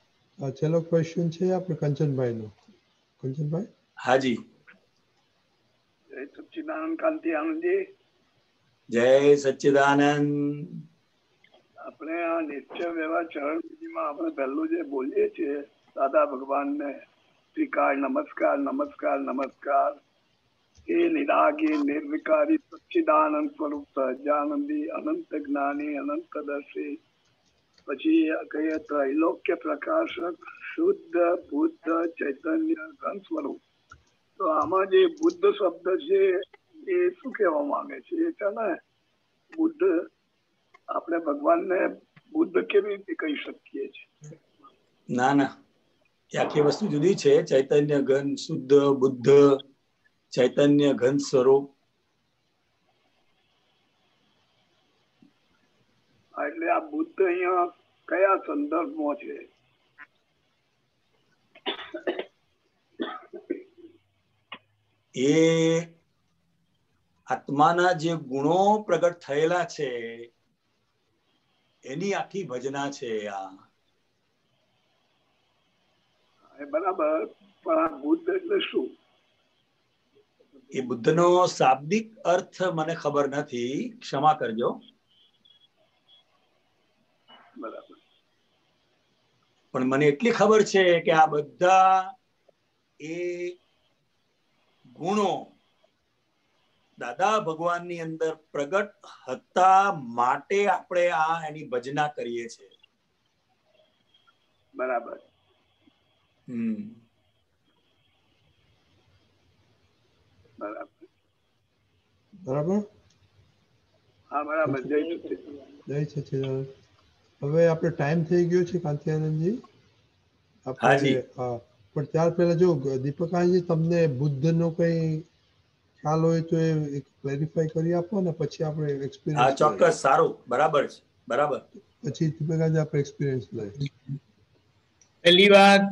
ચલો ક્વેશ્ચન છે આપણે કંચનભાઈ નો. કંચનભાઈ. હાજી. જય સચ્ચિદાનંદ કાંતિયાનંદજી. જય સચ્ચિદાનંદ. આપણે આ નિશ્ચય વ્યવહાર ચરણ વિધિમાં આપણે પહેલું જે બોલીએ છીએ દાદા ભગવાનને સ્વીકાર, નમસ્કાર નમસ્કાર નમસ્કાર. એ નિરાગી નિર્વિકારી સચ્ચિદાનંદ સ્વરૂપ સહજાનંદી અનંત જ્ઞાની અનંતદર્શી, પછી કહીએ ત્રૈલોક્ય પ્રકાશક શુદ્ધ બુદ્ધ ચૈતન્ય ઘન સ્વરૂપ. તો આમાં જે બુદ્ધ શબ્દ છે એ શું કહેવા માંગે છે? એ છે ને બુદ્ધ, આપણે ભગવાનને બુદ્ધ કેવી રીતે કહી શકીએ છીએ? ના ના, એ આખી વસ્તુ જુદી છે. ચૈતન્ય ઘન, શુદ્ધ, બુદ્ધ, ચૈતન્ય ઘન સ્વરૂપ. એટલે આ બુદ્ધ અહીંયા કયા સંદર્ભમાં છે? એ આત્માના જે ગુણો પ્રગટ થયેલા છે એની આખી ભજના છે આ. બરાબર, પણ આ બુદ્ધ એટલે શું? એ બુદ્ધનો શાબ્દિક અર્થ મને ખબર નથી, ક્ષમા કરજો. બરાબર. પણ મને એટલી ખબર છે કે આ બધા એ ગુણો દાદા ભગવાનની અંદર પ્રગટ હતા માટે આપણે આ એની ભજના કરીએ છીએ. બરાબર. બરાબર. હા, બરાબર. જય સચ્ચિદાનંદ. હવે આપણે ટાઈમ થઈ ગયો છે કાંતિઆનંદજી. આપણે પણ ત્યાર પહેલા જો દીપકાનંદજી તમને બુદ્ધનો કઈ ખ્યાલ હોય તો એ ક્લેરિફાઈ કરી આપો ને પછી આપણે એક્સપિરિયન્સ. હા, ચોક્કસ. સારું, બરાબર છે. બરાબર. પછી દીપકાનંદજી આપણે એક્સપિરિયન્સ લઈએ. પહેલી વાત,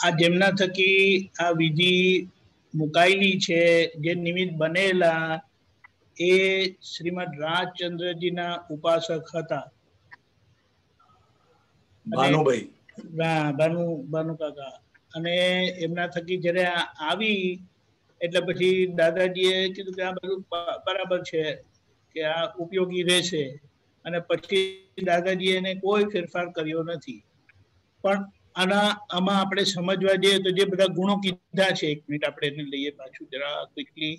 આ જેમના થકી આ વિધિ મુકાયેલી છે, જે નિમિત્ત બનેલા, એ શ્રીમદ રાજચંદ્રજીના ઉપાસક હતા. ભાનુભાઈ. ભાનુ કાકા. અને એમના થકી જયારે આવી એટલે પછી દાદાજીએ કીધું કે આ બધું બરાબર છે, કે આ ઉપયોગી રહેશે. અને પછી દાદાજી એને કોઈ ફેરફાર કર્યો નથી. પણ આમાં આપણે સમજવા જઈએ તો જે બધા ગુણો કીધા છે, એક મિનિટ આપણે એને લઈએ પાછું જરા ક્વિકલી,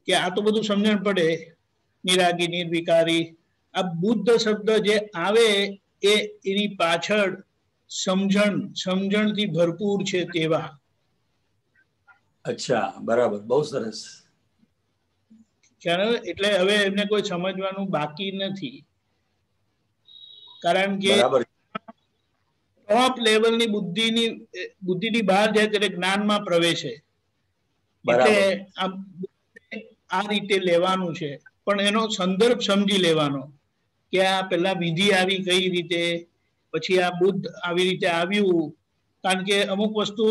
કે આ તો બધું સમજણ પડે. નિરાગી, નિર્વિકારી, આ બુદ્ધ શબ્દ જે આવે એ એની પાછળ સમજણથી ભરપૂર છે તેવા. અચ્છા, બરાબર. બહુ સરસ. એટલે હવે એમને કોઈ સમજવાનું બાકી નથી, કારણ કે ટોપ લેવલની બુદ્ધિની બહાર જાય ત્યારે જ્ઞાનમાં પ્રવેશે. એટલે આ રીતે લેવાનું છે, પણ એનો સંદર્ભ સમજી લેવાનો કે આ પેલા વિધિ આવી કઈ રીતે, પછી આ બુદ્ધ આવી રીતે આવ્યું. કારણ કે અમુક વસ્તુ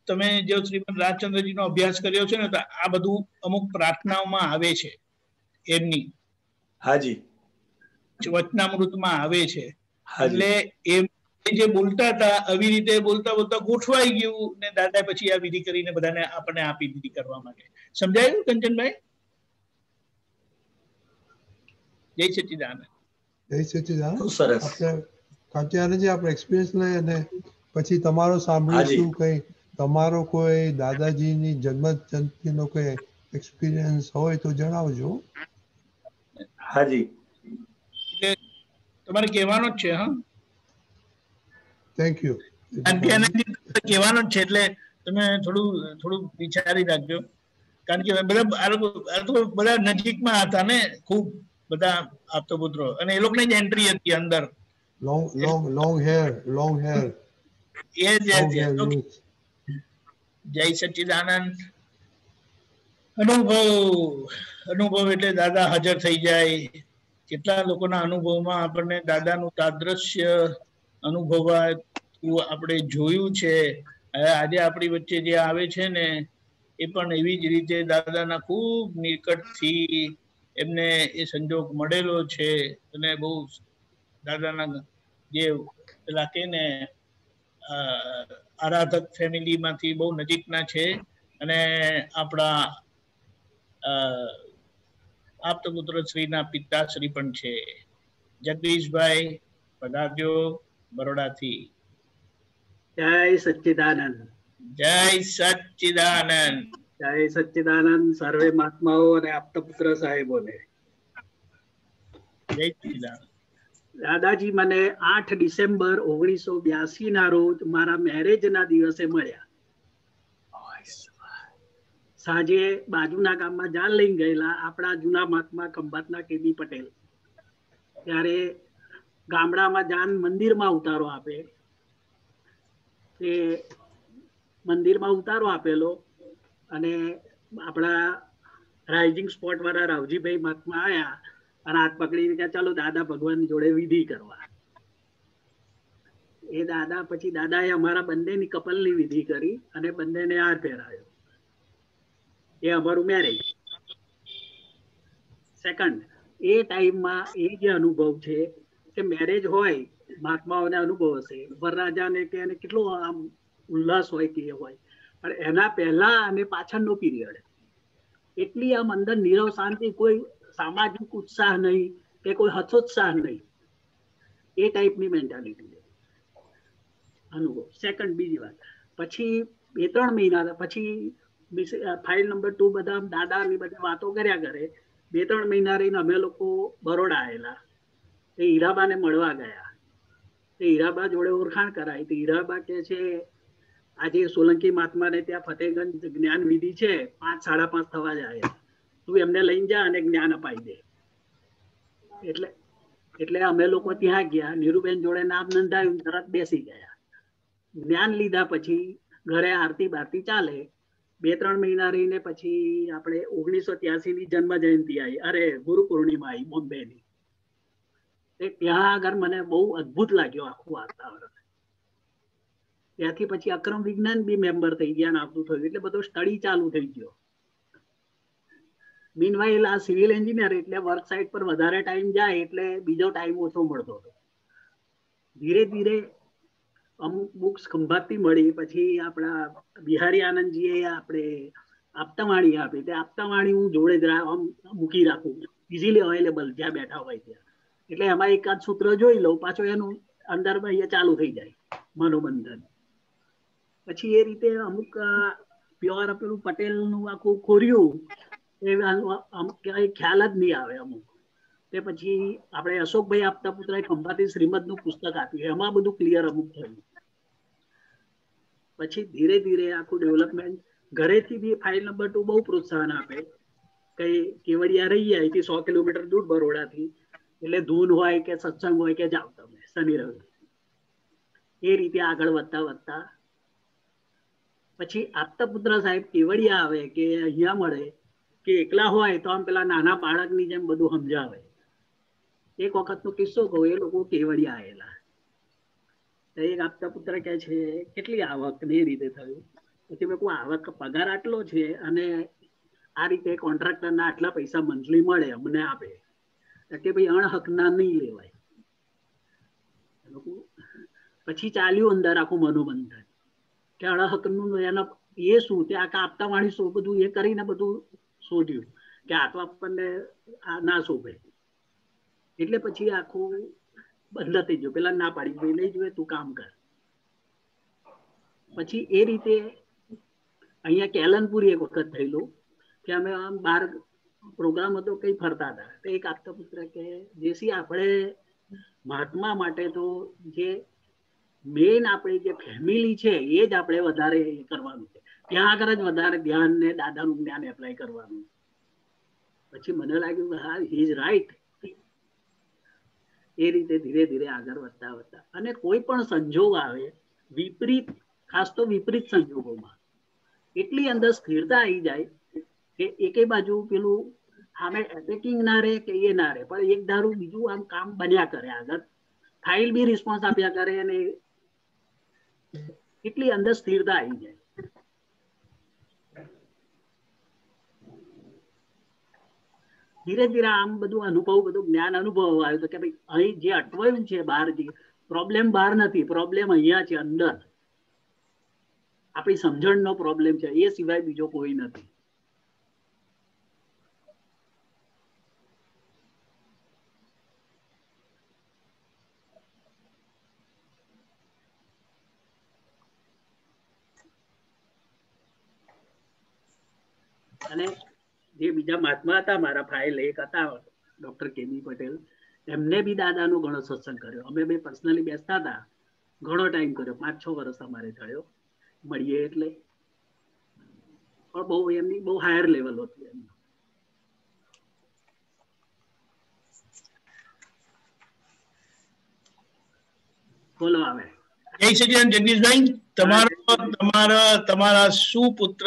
તમે જો શ્રીમદ રાજચંદ્રજીનો અભ્યાસ કર્યો છે ને, તો આ બધું અમુક પ્રાર્થનાઓમાં આવે છે એમની. હાજી. વચનામૃતમાં આવે છે. એટલે એ જે બોલતા હતા આવી રીતે બોલતા બોલતા ગોઠવાઈ ગયું ને દાદા પછી આ વિધિ કરીને બધાને આપણને આપી દીધી કરવા માટે. સમજાયું કંચનભાઈ? જય સચ્ચિદાનંદ. જય સચ્ચિદાનંદ. આપણે કાંતિઆનંદજી આપણે એક્સપિરિયન્સ લઈએ અને પછી તમારો સાંભળીશું કઈ તમારો કોઈ દાદાજીની જન્મ જયંતિનો કોઈ એક્સપિરિયન્સ હોય તો જણાવજો. હાજી. એટલે તમારે કહેવાનો જ છે. હા, થેન્ક યુ. કહેવાનો જ છે, એટલે તમે થોડું વિચારી રાખજો. કારણ કે બધા નજીકમાં હતા ને, ખૂબ બધા આપતો પુત્રો, અને એ લોકોની જ એન્ટ્રી હતી અંદર. Long hair. જય સચ્ચિદાનંદ. અનુભવ એટલે દાદા હાજર થઈ જાય. કેટલા લોકોના અનુભવમાં આપણને દાદાનું તાદ્રશ્ય અનુભવાય આપણે જોયું છે. આજે આપણી વચ્ચે જે આવે છે ને, એ પણ એવી જ રીતે દાદાના ખૂબ નિકટથી એમને એ સંજોગ મળેલો છે. અને બહુ દાદાના જે પેલા કે ને આરાધક ફેમિલીમાંથી બહુ નજીકના છે. અને આપણા આપતપુત્ર શ્રીના પિતાશ્રી પણ છે. જગદીશભાઈ પધારજો બરોડાથી. જય સચ્ચિદાનંદ. જય સચ્ચિદાનંદ. જય સચ્ચિદાનંદ સર્વે મહાત્માઓ અને આપતપુત્ર સાહેબોને જય સચ્ચિદાનંદ. દાદાજી મને 8 ડિસેમ્બર 1982 ના રોજ મારા મેરેજ ના દિવસે મળ્યા. સાંજે બાજુના ગામમાં જાન લઈને ગયેલા આપણા જૂના મહાત્મા ખંભાતના કેબી પટેલ. ત્યારે ગામડામાં જાન મંદિરમાં ઉતારો આપે. તે મંદિરમાં ઉતારો આપેલો અને આપણા રાઇઝિંગ સ્પોટ વાળા રાવજીભાઈ મહાત્મા આવ્યા અને હાથ પકડીને કે ચાલો દાદા ભગવાન જોડે વિધિ કરવા. એ દાદા પછી દાદાએ અમારા બંનેની કપલની વિધિ કરી અને બંનેને હાર પહેરાયો. એ અમારું મેરેજ. સેકન્ડ, એ ટાઈમમાં એ જે અનુભવ છે કે મેરેજ હોય, મહાત્માઓને અનુભવ હશે, વરરાજાને કે એને કેટલો આમ ઉલ્લાસ હોય કે એ હોય, પણ એના પહેલા અને પાછળનો પીરિયડ એટલી આમ અંદર નીરવ શાંતિ, કોઈ સામાજિક ઉત્સાહ નહીં કે કોઈ હતોત્સાહ નહીં, એ ટાઈપની મેન્ટાલિટી અનુભવ. સેકન્ડ, બીજી વાત, પછી 2-3 મહિના પછી ફાઇલ નંબર 2 બધા દાદાની બધી વાતો કર્યા કરે. 2-3 મહિના રહીને અમે લોકો બરોડા આવેલા. એ હીરાબાને મળવા ગયા. એ હીરાબા જોડે ઓળખાણ કરાય. તો હીરાબા કે છે આજે સોલંકી મહાત્માને ત્યાં ફતેહગંજ જ્ઞાન વિધિ છે, 5-5:30 થવા જાય, તું એમને લઈને જા અને જ્ઞાન અપાઈ દે. એટલે અમે લોકો ત્યાં ગયા. નીરુબેન જોડે નામ નોંધાયું, તરત બેસી ગયા. જ્ઞાન લીધા પછી ઘરે આરતી બારતી ચાલે. 2-3 મહિના રહીને પછી આપણે 1983 ની જન્મ જયંતિ આવી, અરે ગુરુ પૂર્ણિમા આવી બોમ્બેની. ત્યાં આગળ મને બહુ અદભુત લાગ્યો આખું વાતાવરણ. ત્યાંથી પછી અક્રમ વિજ્ઞાન બી મેમ્બર થઈ ગયા, આવતું થયું, એટલે બધો સ્ટડી ચાલુ થઈ ગયો. મીનવાઇલ આ સિવિલ એન્જિનિયર એટલે વર્ક સાઇટ પર વધારે ટાઈમ જાય એટલે બીજો ટાઈમ ઓછો મળતો હતો. ધીરે ધીરે અમુક બુક્સ ખંભાતથી મળી. પછી આપણા બિહારી આનંદજીએ આપણે આપતાવાણી આપી. તે આપતાવાણી હું જોડે જ મૂકી રાખું, ઇઝીલી અવેલેબલ જ્યાં બેઠા હોય ત્યાં. એટલે એમાં એકાદ સૂત્ર જોઈ લઉં, પાછો એનું અંદર ચાલુ થઈ જાય મનોબંધન. પછી એ રીતે અમુક પ્યોર પેલું પટેલનું આખું ખોર્યું એ અમુક ખ્યાલ જ નહીં આવે અમુક. તે પછી આપણે અશોકભાઈ આપતા પુત્રએ ખંભાતી શ્રીમદનું પુસ્તક આપ્યું, એમાં બધું ક્લિયર અમુક થયું. પછી ધીરે ધીરે આખું ડેવલપમેન્ટ. ઘરેથી બી ફાઇલ નંબર 2 બહુ પ્રોત્સાહન આપે. કઈ કેવડિયા રહીએ અહીંથી 100 કિલોમીટર દૂર બરોડાથી, એટલે ધૂન હોય કે સત્સંગ હોય કે જાઓ તમે શનિ રવિ. એ રીતે આગળ વધતા વધતા પછી આપતા પુત્ર સાહેબ કેવડિયા આવે કે અહીંયા મળે કે એકલા હોય તો આમ પેલા નાના બાળકની જેમ બધું સમજાવે. એક વખતનો કિસ્સો કહું, એ લોકો કેવડિયા આવેલા. એક આપતા પુત્ર કહે છે કેટલી આવક ને એ રીતે થયું. પછી મેં કહું આવક પગાર આટલો છે અને આ રીતે કોન્ટ્રાક્ટરના આટલા પૈસા મંથલી મળે, અમને આપે કે ભાઈ અણહકના નહીં લેવાય. પછી ચાલ્યું અંદર આખું મનોબંધન કે અણહકનું એના એ શું, તે આખા આપતા વાણી શું બધું એ કરીને બધું શોધ્યું કે આ તો આપણને ના શોભે. એટલે પછી આખું બંધ થઈ ગયું. પેલા ના પાડી ભાઈ નહીં જોઈએ, તું કામ કર. પછી એ રીતે અહીંયા કેલનપુર એક વખત થયેલું કે અમે આમ બહાર પ્રોગ્રામ હતો, કઈ ફરતા હતા. તો એક આપતા પુત્ર કે જેસી આપણે મહાત્મા માટે તો જે મેઇન આપણી જે ફેમિલી છે એ જ આપણે વધારે કરવાનું છે, ત્યાં આગળ જ વધારે ધ્યાન ને દાદાનું જ્ઞાન એપ્લાય કરવાનું. પછી મને લાગ્યું હા હી ઇઝ રાઈટ. એ રીતે ધીરે ધીરે આગળ વધતા વધતા અને કોઈ પણ સંજોગ આવે વિપરીત, ખાસ તો વિપરીત સંજોગોમાં એટલી અંદર સ્થિરતા આવી જાય કે એકે બાજુ પેલું સામે એટેકિંગ ના રહે કે એ ના રહે, પણ એક ધારું બીજું આમ કામ બન્યા કરે, આગળ ફાઇલ બી રિસ્પોન્સ આપ્યા કરે અને એટલી અંદર સ્થિરતા આવી જાય. ધીરે ધીરે આમ બધું અનુભવ, બધું જ્ઞાન અનુભવ આવ્યો તો કે ભાઈ અહીં જે અટવાયું છે બહાર, જે પ્રોબ્લેમ બહાર નથી, પ્રોબ્લેમ અહીંયા છે અંદર. આપણી સમજણનો પ્રોબ્લેમ છે, એ સિવાય બીજો કોઈ નથી. અને જે બીજા મહાત્મા હતા મારા ફાઇલ એક હતા ડોક્ટર કેબી પટેલ, એમને બી દાદાનો ઘણો સત્સંગ કર્યો. અમે બે પર્સનલી બેસતા હતા, ઘણો ટાઈમ કર્યો, 5-6 વર્ષ અમારે થયો મળીએ. એટલે પણ બહુ એમની બહુ હાયર લેવલ હતું એમનું. બોલો આવે. જય સચિદાન જગદીશભાઈ, તમારા સુપુત્ર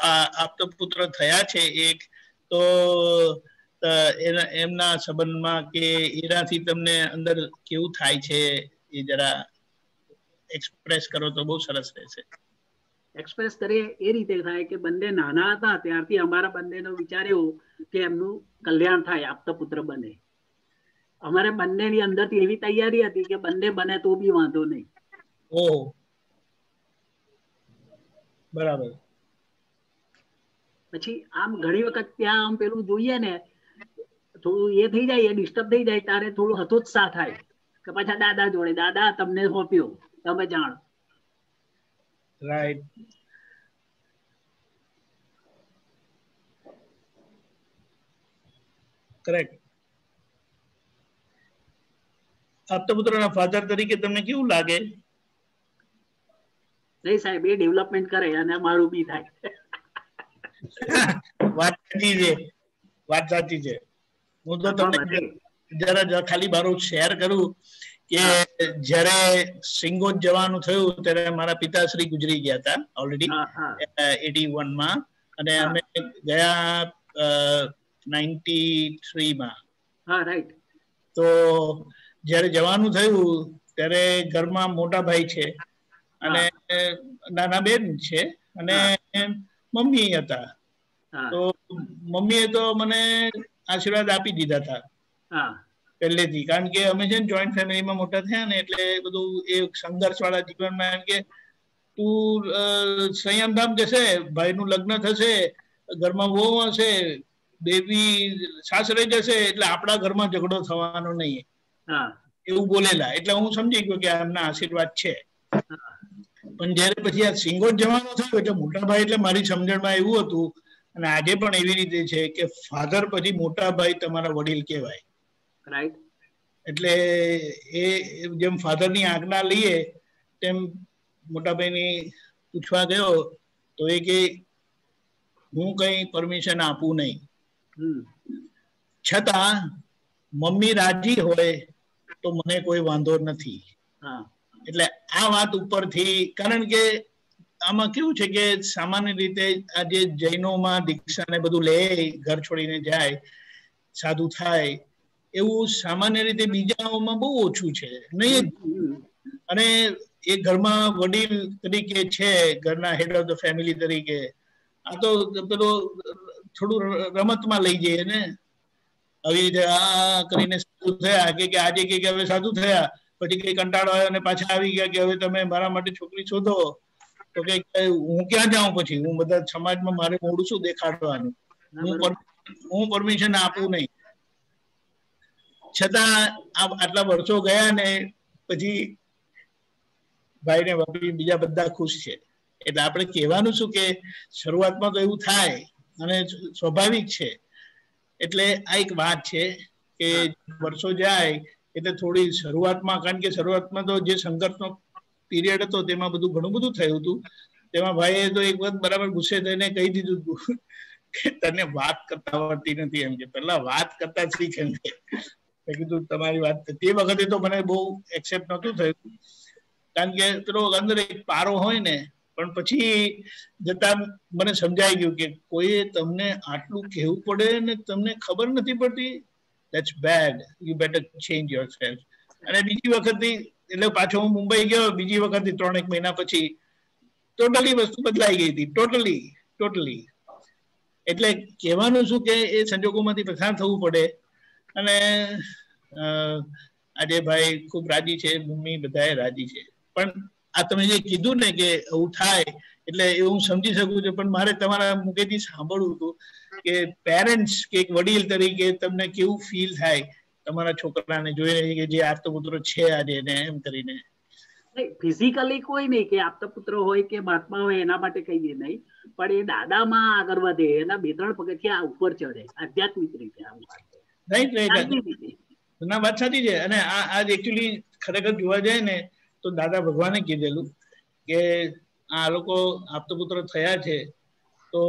આપતા પુત્ર થયા છે એક, તો એમના સંબંધમાં કે એનાથી તમને અંદર કેવું થાય છે એ જરા એક્સપ્રેસ કરો તો બહુ સરસ રહેશે. એક્સપ્રેસ કરીએ એ રીતે થાય કે બંને નાના હતા ત્યારથી અમારા બંનેનો વિચાર એવો કે એમનું કલ્યાણ થાય, આપતા પુત્ર બને. અમારે બંનેની અંદરથી એવી તૈયારી હતી કે બંને બને તો બી વાંધો નહીં. ઓહ, બરાબર. પછી આમ ઘણી વખત ત્યાં આમ પેલું જોઈએ ને થોડું એ થઈ જાય, એ ડિસ્ટર્બ થઈ જાય ત્યારે થોડું હતોત્સાહ થાય કે પાછા દાદા જોડે, દાદા તમને સોંપ્યો, તમે જાણો. રાઈટ. કરેક્ટ. આપતા પુત્રના ફાધર તરીકે તમને કેવું લાગે? નહીં સાહેબ, એ ડેવલપમેન્ટ કરે અને મારું બી થાય. વાત સાચી છે, વાત સાચી છે. હું તો તમને જરા ખાલી મારું શેર કરું કે જયારે સિંગોજ જવાનું થયું ત્યારે મારા પિતાશ્રી ગુજરી ગયા હતા ઓલરેડી 81 માં, અને અમે ગયા 93 માં. હા, રાઈટ. તો જયારે જવાનું થયું ત્યારે ઘરમાં મોટા ભાઈ છે અને નાના બેન છે અને મમ્મી હતા. તો મમ્મીએ તો મને આશીર્વાદ આપી દીધા હતા પહેલેથી, કારણ કે અમે છે ને જોઈન્ટ ફેમિલીમાં મોટા થયા ને એટલે બધું એ સંઘર્ષ વાળા જીવનમાં એમ કે તું સંયમધામ જશે, ભાઈનું લગ્ન થશે, ઘરમાં વહુ હશે, બેબી સાસરે જશે, એટલે આપણા ઘરમાં ઝઘડો થવાનો નહીં, એવું બોલેલા. એટલે હું સમજી ગયો કે એમના આશીર્વાદ છે. પણ જયારે પછી આ સિંગોજ જવાનું થયું એટલે મોટા ભાઈ એટલે મારી સમજણમાં એવું હતું, અને આજે પણ એવી રીતે છે કે ફાધર પછી મોટા ભાઈ તમારા વડીલ કહેવાય. રાઈટ. એટલે એ જેમ ફાધરની આજ્ઞા લઈએ તેમ મોટા ભાઈની પૂછવા ગયો તો એ કે હું કઈ પરમિશન આપું નહીં, છતાં મમ્મી રાજી હોય તો મને કોઈ વાંધો નથી. એટલે આ વાત ઉપરથી, કારણ કે આમાં કેવું છે કે સામાન્ય રીતે આ જે જૈનોમાં દીક્ષા ને બધું લે, ઘર છોડીને જાય, સાધુ થાય, એવું સામાન્ય રીતે બીજાઓમાં બહુ ઓછું છે નહીં. અને એ ઘરમાં વડીલ તરીકે છે, ઘરના હેડ ઓફ ધ ફેમિલી તરીકે, આ તો પેલો થોડું રમતમાં લઈ જઈએ ને, આવી રીતે આ કરીને સાધુ થયા કે આજે કે હવે સાધુ થયા, પછી કઈ કંટાળો આવ્યો અને પાછા આવી ગયા કે હવે તમે મારા માટે છોકરી શોધો, તો કે હું ક્યાં જાઉં, પછી હું બધા સમાજમાં મારે મોડું શું દેખાડવાનું, હું પરમિશન આપું નહીં. છતાં આટલા વર્ષો ગયા ને પછી ભાઈ ને ભાભી બીજા બધા ખુશ છે. એટલે આપણે કહેવાનું શું કે શરૂઆતમાં તો એવું થાય અને સ્વાભાવિક છે. એટલે આ એક વાત છે કે વર્ષો જાય એટલે થોડી શરૂઆતમાં, કારણ કે શરૂઆતમાં તો જે સંઘર્ષનો પીરિયડ હતો તેમાં બધું ઘણું બધું થયું હતું. તેમાં ભાઈએ તો એક વખત બરાબર ગુસ્સે થઈને કહી દીધું હતું કે તને વાત કરતા આવડતી નથી, એમ કે પેલા વાત કરતા શીખ. એમ કે મેં કીધું તમારી વાત, તે વખતે તો મને બહુ એક્સેપ્ટ નહોતું થયું, કારણ કે પેલો અંદર એક પારો હોય ને, પણ પછી જતા મને સમજાઈ ગયું કે કોઈએ તમને આટલું કહેવું પડે ને તમને ખબર નથી પડતી, that's bad, you better change yourself. અને બીજી વખત એટલે પાછો હું મુંબઈ ગયો, બીજી વખત 3 મહિના પછી ટોટલી વસ્તુ બદલાઈ ગઈ હતી, ટોટલી. એટલે કહેવાનું શું કે એ સંજોગોમાંથી પસાર થવું પડે. અને આજે ભાઈ ખૂબ રાજી છે, મમ્મી બધાએ રાજી છે. પણ આ તમે જે કીધું ને કે એવું થાય, એટલે એ હું સમજી શકું છું, પણ મારે તમારા મુખેથી સાંભળવું હતું કે પેરેન્ટ્સ કે એક વડીલ તરીકે તમને કેવું ફીલ થાય તમારા છોકરાને જોઈને કે જે આપતો પુત્ર છે આજે ને એમ કરીને. ફિઝિકલી કોઈ નહીં કે આપતા પુત્ર હોય કે મહાત્મા હોય એના માટે કહીએ નહીં, પણ એ દાદામાં આગળ વધે, એના 2-3 પગથિયા ઉપર ચડે આધ્યાત્મિક રીતે. ના, વાત સાચી છે. અને આ એકચ્યુઅલી ખરેખર જોવા જાય ને તો દાદા ભગવાને કીધેલું કે આ લોકો આપતો પુત્ર થયા છે તો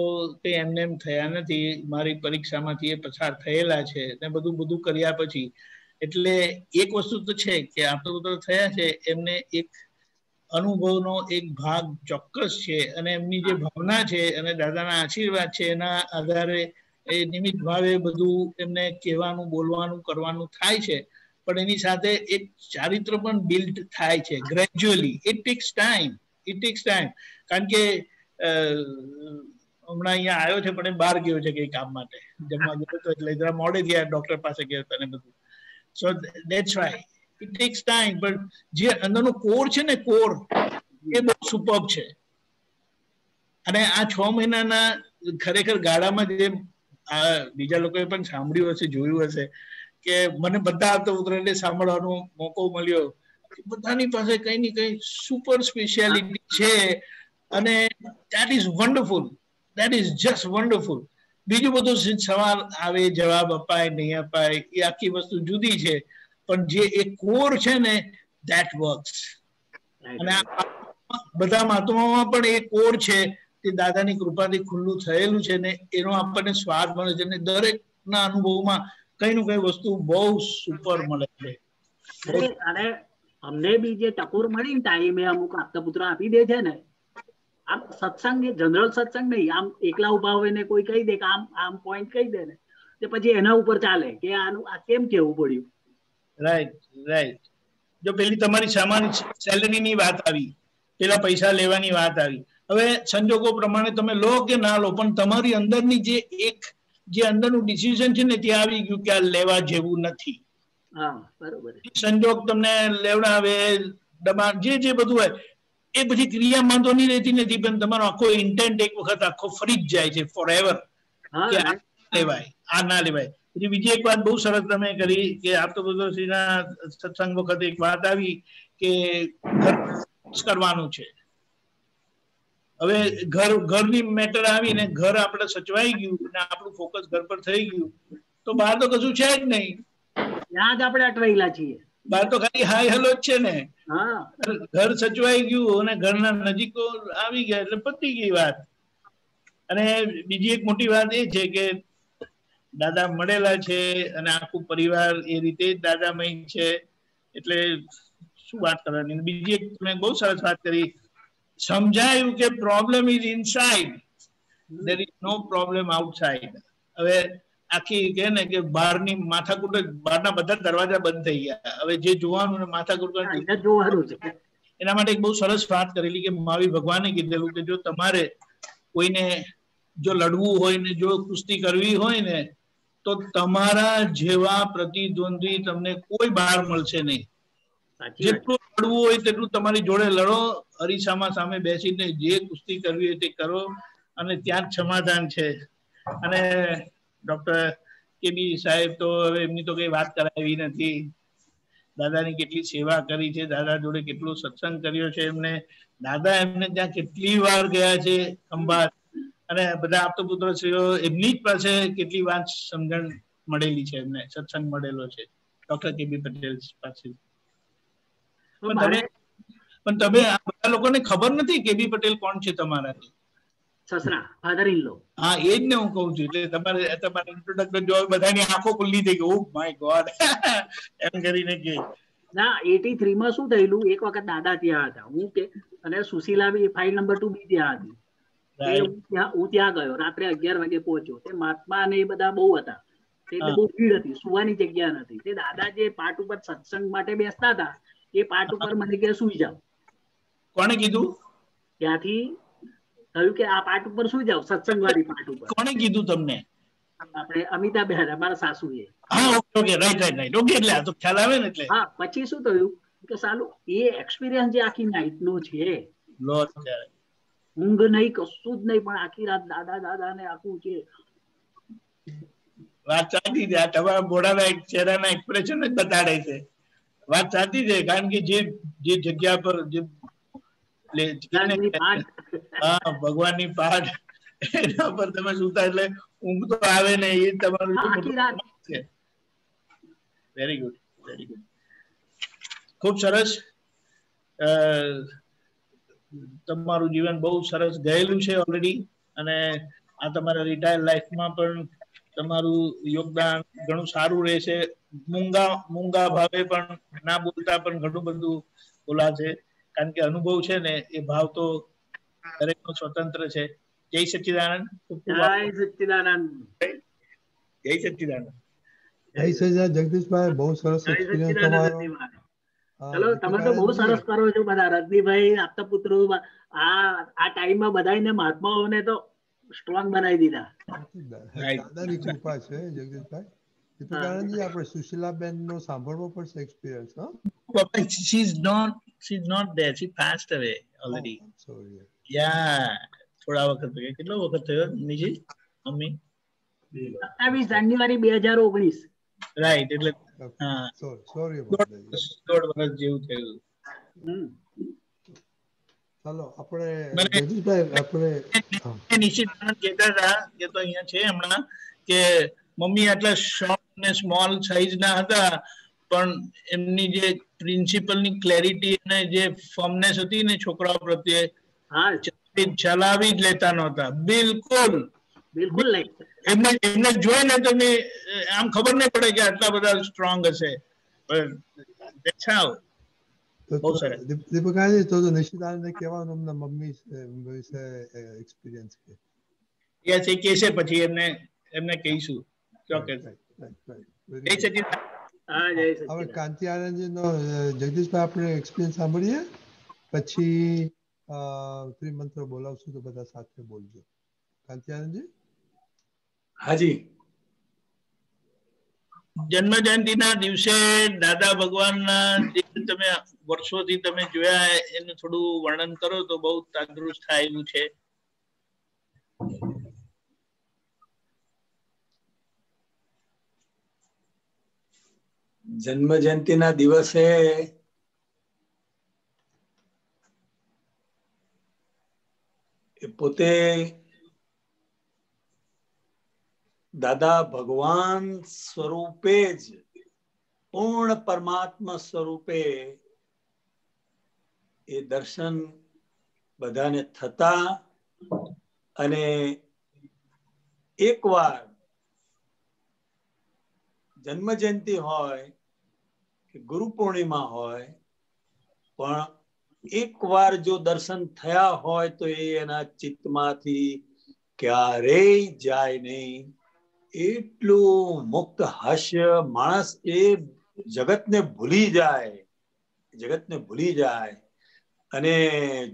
તે એમને એમ થયા નથી, મારી પરીક્ષામાંથી એ પસાર થયેલા છે ને બધું કર્યા પછી. એટલે એક વસ્તુ તો છે કે આપતો પુત્ર થયા છે, એમને એક અનુભવનો એક ભાગ ચોક્કસ છે, અને એમની જે ભાવના છે અને દાદાના આશીર્વાદ છે એના આધારે એ નિમિત્ત ભાવે બધું એમને કહેવાનું, બોલવાનું, કરવાનું થાય છે, પણ એની સાથે એક ચારિત્ર પણ બિલ્ડ થાય છે gradually. It tax time, it tax time. કારણ કે હમણાં અહીંયા આવ્યો છે પણ એ બહાર ગયો છે કઈ કામ માટે, જમવા ગયો હતો એટલે જરા મોડે ગયા, ડોક્ટર પાસે ગયો હતો ને બધું. સો that's why it tax time. પણ જે અંદરનો કોર છે ને, કોર એ બહુ સુપર્બ છે. અને આ 6 મહિનાના ખરેખર ગાળામાં જે બીજા લોકોએ પણ સાંભળ્યું હશે, જોયું હશે કે મને બધા આવતા સાંભળવાનો મોકો મળ્યો કે બધાની પાસે કઈ ને કઈ સુપર સ્પેશિયાલિટી છે અને that is wonderful, that is just wonderful. બીજું બધું સવાલ આવે, જવાબ અપાય નહીં અપાય, એ આખી વસ્તુ જુદી છે, પણ જે એક કોર છે ને that works. અને બધા મહાત્માઓમાં પણ એ કોર છે તે દાદાની કૃપાથી ખુલ્લું થયેલું છે ને એનો આપણને સ્વાદ મળે છે અને દરેકના અનુભવમાં કઈ નું કઈ વસ્તુ બહુ સુપર મળે છે. અને અમને બી જે ટકોર મળી ટાઈમે અમુક આપતા પુત્ર આપી દે છે ને, આમ સત્સંગ જનરલ સત્સંગ નહીં, આમ એકલા ઉભા હોય ને કોઈ કહી દે કે આમ પોઈન્ટ કહી દે ને તે પછી એના ઉપર ચાલે કે આનું આ કેમ કેવું પડ્યું. Right right. જો પેલી તમારી સામાન્ય સેલરીની વાત આવી, પેલા પૈસા લેવાની વાત આવી, હવે સંજોગો પ્રમાણે તમે લો કે ના લો, પણ તમારી અંદરની જે અંદરનું ડિસિઝન છે ને ત્યાં આવી ગયું કે આ લેવા જેવું નથી. સંજોગ તમને લેવડાવે, દબાણ, જે બધું હોય એ બધી ક્રિયા માં તો નહીં રહેતી નથી, પણ તમારો આખો ઇન્ટેન્ટ એક વખત આખો ફરી જ જાય છે ફોર એવર કે આ લેવાય, આ ના લેવાય. પછી બીજી એક વાત બહુ સરસ તમે કરી કે આપતો શ્રીના સત્સંગ વખતે એક વાત આવી કે ઘર કરવાનું છે. હવે ઘરની મેટર આવી ને ઘર આપણે સચવાઈ ગયું ને આપણું ફોકસ ઘર પર થઈ ગયું તો બહાર તો કશું છે જ નહીં, ત્યાં જ આપણે અટવાયેલા છીએ. બહાર તો ખાલી હાય હેલો જ છે ને. ઘર સચવાઈ ગયું અને ઘરના નજીકો આવી ગયા એટલે પતી ગઈ વાત. અને બીજી એક મોટી વાત એ છે કે દાદા મળેલા છે અને આખું પરિવાર એ રીતે જ દાદામય છે, એટલે શું વાત કરવાની. બીજી એક મેં બહુ સરસ વાત કરી, સમજાયું કે problem is inside, there is no problem outside. હવે આખી કે ને કે બહારની માથાકૂટ, બહારના બધા દરવાજા બંધ થઈ ગયા, હવે જે જોવાનું ને માથાકૂટ જોવાનું છે. એના માટે એક બહુ સરસ વાત કરેલી કે મહાવીર ભગવાને કીધેલું કે જો તમારે કોઈને જો લડવું હોય ને જો કુસ્તી કરવી હોય ને તો તમારા જેવા પ્રતિદ્વંદ્વી તમને કોઈ બહાર મળશે નહીં. જેટલું લડવું હોય તેટલું તમારી જોડે લડો, અરીસામાં સામે બેસીને જે કુસ્તી કરવી હોય તે કરો અને ત્યાં જ સમાધાન છે. અને ડોક્ટર કેબી સાહેબ તો હવે એમની તો કઈ વાત કરાવી નથી. દાદાની કેટલી સેવા કરી છે, દાદા જોડે કેટલો સત્સંગ કર્યો છે એમને, દાદા એમને ત્યાં કેટલી વાર ગયા છે ખંભાત, અને બધા આપતો પુત્ર શ્રીઓ એમની જ પાસે કેટલી વાત સમજણ મળેલી છે, એમને સત્સંગ મળેલો છે ડોક્ટર કેબી પટેલ પાસે. પણ તમે આ બધા લોકોને ખબર નથી કેબી પટેલ કોણ છે તમારા? સસરા, ફાધર ઇન લો. હા, એ જ ને હું કહું છું. એટલે તમારે ઇન્ટ્રોડક્શન જો બધાની આંખો ખુલ્લી થઈ ગઈ, ઓ માય ગોડ એમ કરીને કે ના 83 માં શું થયેલું, એક વખત દાદા ત્યાં હતા, હું કે અને સુશીલા બી ફાઇલ નંબર 2 બી ત્યાં હતી. હું ત્યાં ગયો, રાત્રે 11 વાગે પહોંચ્યો. તે મહાત્મા ને એ બધા બહુ હતા, એટલે બહુ ભીડ હતી, સુવાની જગ્યા નથી. તે દાદા જે પાટ ઉપર સત્સંગ માટે બેસતા હતા એ પાટ ઉપર મને કે સુઈ જાવ. કોણે કીધું? ત્યાંથી કહ્યું કે આ પાટ ઉપર સુઈ જાવ, સત્સંગ વાળી પાટ ઉપર. કોણે કીધું તમને? આપણે અમિતાબેન, અમારા સાસુએ. હા, okay, right right right, okay. એટલે આ તો ખ્યાલ આવે ને. એટલે હા, પછી શું થયું કે સાલું એ એક્સપિરિયન્સ જે આખી નાઈટ નો છે, ઊંઘ નહીં, કશું જ નહીં, પણ આખી રાત દાદા દાદા ને આખું છે. વાત સાચી છે, આ તમારા મોઢાના ચહેરાના એક્સપ્રેશન જ બતાડે છે. વાત સાચી છે, કારણ કે જે જગ્યા પર જે ભગવાનની પાઠ એના પર તમે સુતા એટલે ઊંઘ તો આવે ને, એ તમારું છે. વેરી ગુડ, વેરી ગુડ, ખૂબ સરસ. તમારું જીવન બહુ સરસ ગયેલું છે ઓલરેડી, અને આ તમારા રિટાયર લાઈફમાં પણ તમારું યોગદાન ઘણું સારું રહેશે. મૂંગા ભાવે પણ ના બોલતા પણ ઘણું બધું બોલાશે, કારણ કે અનુભવ છે ને એ ભાવ તો દરેકનો સ્વતંત્ર છે. જય સચ્ચિદાનંદ. જય સચ્ચિદાનંદ. જય સચ્ચિદાનંદ. જય સચ્ચિદાનંદ જગદીશભાઈ, બહુ સરસ જય એક્સપિરિયન્સ સચ્ચિદાનંદ તમારો. રજનીભાઈ. ચલો તમે તો બહુ સરસ કરો છો બધા. રજનીભાઈ, આપતા પુત્રો આ ટાઈમમાં બધાને મહાત્માઓને તો સ્ટ્રોંગ બનાવી દીધા. દાદાની કૃપા છે જગદીશભાઈ. દીપિકાનંદજી, આપણે સુશીલાબેન નો સાંભળવો પડશે experience. she's not there, she passed away already. Sorry. Yeah, થોડા વખત કેટલો વખત થયો નીજી મમ્મી? 27 જાન્યુઆરી 2019. રાઈટ, એટલે હા, સોરી, દોઢ વર્ષ જેવું થયું. ચાલો આપણે જગદીશભાઈ, આપણે નિશિતાનંદ કહેતા હતા કે તો અહીંયા છે હમણાં કે મમ્મી આટલા શોર્ટ ને સ્મોલ સાઈઝ ના હતા, પણ એમની જે પ્રિન્સિપલ ની ક્લેરિટી અને જે ફર્મનેસ હતી ને છોકરાઓ પ્રત્યે, ચલાવી જ લેતા નહોતા બિલકુલ. એમને જોઈને તમે આમ ખબર નહીં પડે કે આટલા બધા સ્ટ્રોંગ હશે. બહુ સરસ. દીપિકાજી, તો નિશિતાનંદને કહેવાનું એમના મમ્મી વિશે એક્સપિરિયન્સ કે યસ, એ કહેશે પછી એમને કહીશું ચોક્કસ. હવે કાંતિ આનંદજી નો જગદીશભાઈ આપણે એક્સપિરિયન્સ સાંભળીએ, પછી ત્રિમંત્ર બોલાવશું તો બધા સાથે બોલજો. કાંતિ આનંદજી. હાજી. જન્મ જયંતિના દિવસે દાદા ભગવાનના જે તમે વર્ષોથી તમે જોયા એનું થોડું વર્ણન કરો તો બહુ તંદુરસ્ત થાય એવું છે. જન્મ જયંતિના દિવસે પોતે દાદા ભગવાન સ્વરૂપે જ, પૂર્ણ પરમાત્મા સ્વરૂપે એ દર્શન બધાને થતા, અને એકવાર જન્મ જયંતિ હોય કે ગુરુ પૂર્ણિમા હોય, પણ એકવાર જો દર્શન થયા હોય તો એ એના ચિત્તમાંથી ક્યારેય જાય નહીં. એટલું મુક્ત હાસ્ય, માણસ એ જગતને ભૂલી જાય. અને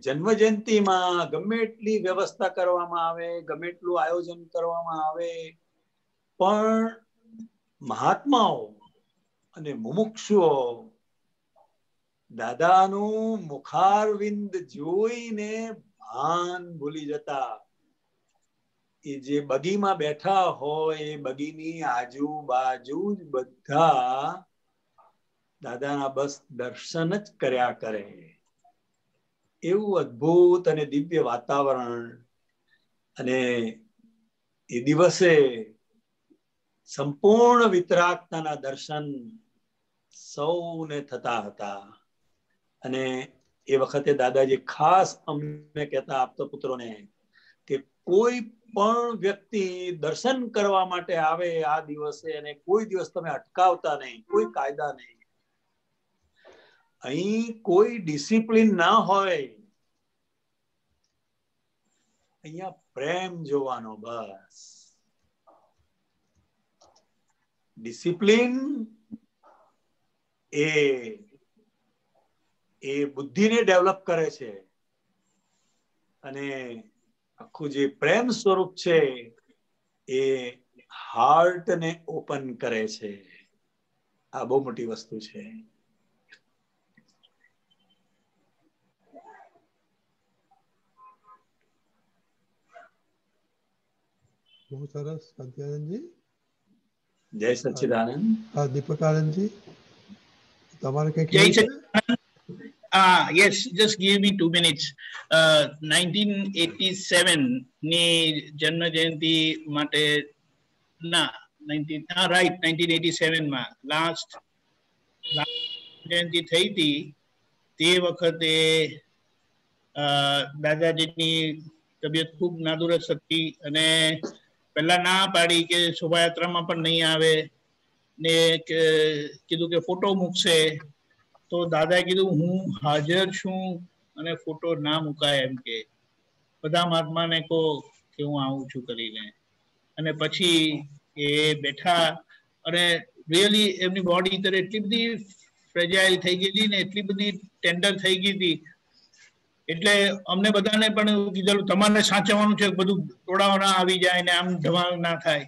જન્મ જયંતિમાં ગમે એટલી વ્યવસ્થા કરવામાં આવે, ગમે એટલું આયોજન કરવામાં આવે, પણ મહાત્માઓ અને મુમુક્ષુઓ દાદાનું મુખારવિંદ જોઈને ભાન ભૂલી જતા. એ જે બગીમાં બેઠા હોય એ બગીની આજુબાજુ જ બધા દાદાના બસ દર્શન જ કર્યા કરે. એવું અદ્ભુત અને દિવ્ય વાતાવરણ. અને એ દિવસે સંપૂર્ણ વિતરાગતાના દર્શન સૌને થતા હતા. અને એ વખતે દાદાજી ખાસ અમને કહેતા, આપતા પુત્રોને, કે કોઈ પણ વ્યક્તિ દર્શન કરવા માટે આવે આ દિવસે, અને કોઈ દિવસ તમે અટકાવતા નહીં, કોઈ કાયદા નહીં. અહીં કોઈ ડિસિપ્લિન ના હોય, અહીંયા પ્રેમ જોવાનો બસ. ડિસિપ્લિન એ બુદ્ધિને ડેવલપ કરે છે, અને આખું જે પ્રેમ સ્વરૂપ છે એ હાર્ટને ઓપન કરે છે. આ બહુ મોટી વસ્તુ છે. બહુ સરસ. કાંતિઆનંદજી. જય સચ્ચિદાનંદ. દીપક આનંદજી, તમારે કઈ જય સચ્ચિદાનંદ. Yes, just give me 2 minutes. 1987 ની જન્મ જયંતિ માટે right 1987 માં લાસ્ટ જયંતિ થઈ હતી. તે વખતે દાદાજીની તબિયત ખૂબ નાદુરસ્ત હતી, અને પહેલા ના પાડી કે શોભાયાત્રામાં પણ નહીં આવે, ને કીધું કે ફોટો મૂકશે. તો દાદાએ કીધું હું હાજર છું અને ફોટો ના મુકાય એમ કે બધા મહાત્માને કહો કે હું આવું છું કરીને. અને પછી એ બેઠા અને રિયલી એમની બોડી ત્યારે એટલી બધી ફ્રેજાઇલ થઈ ગઈ હતી ને એટલી બધી ટેન્ડર થઈ ગઈ હતી એટલે અમને બધાને પણ એવું કીધેલું તમારે સાચવવાનું છે, બધું ટોળાઓ ના આવી જાય ને આમ ધમાલ ના થાય.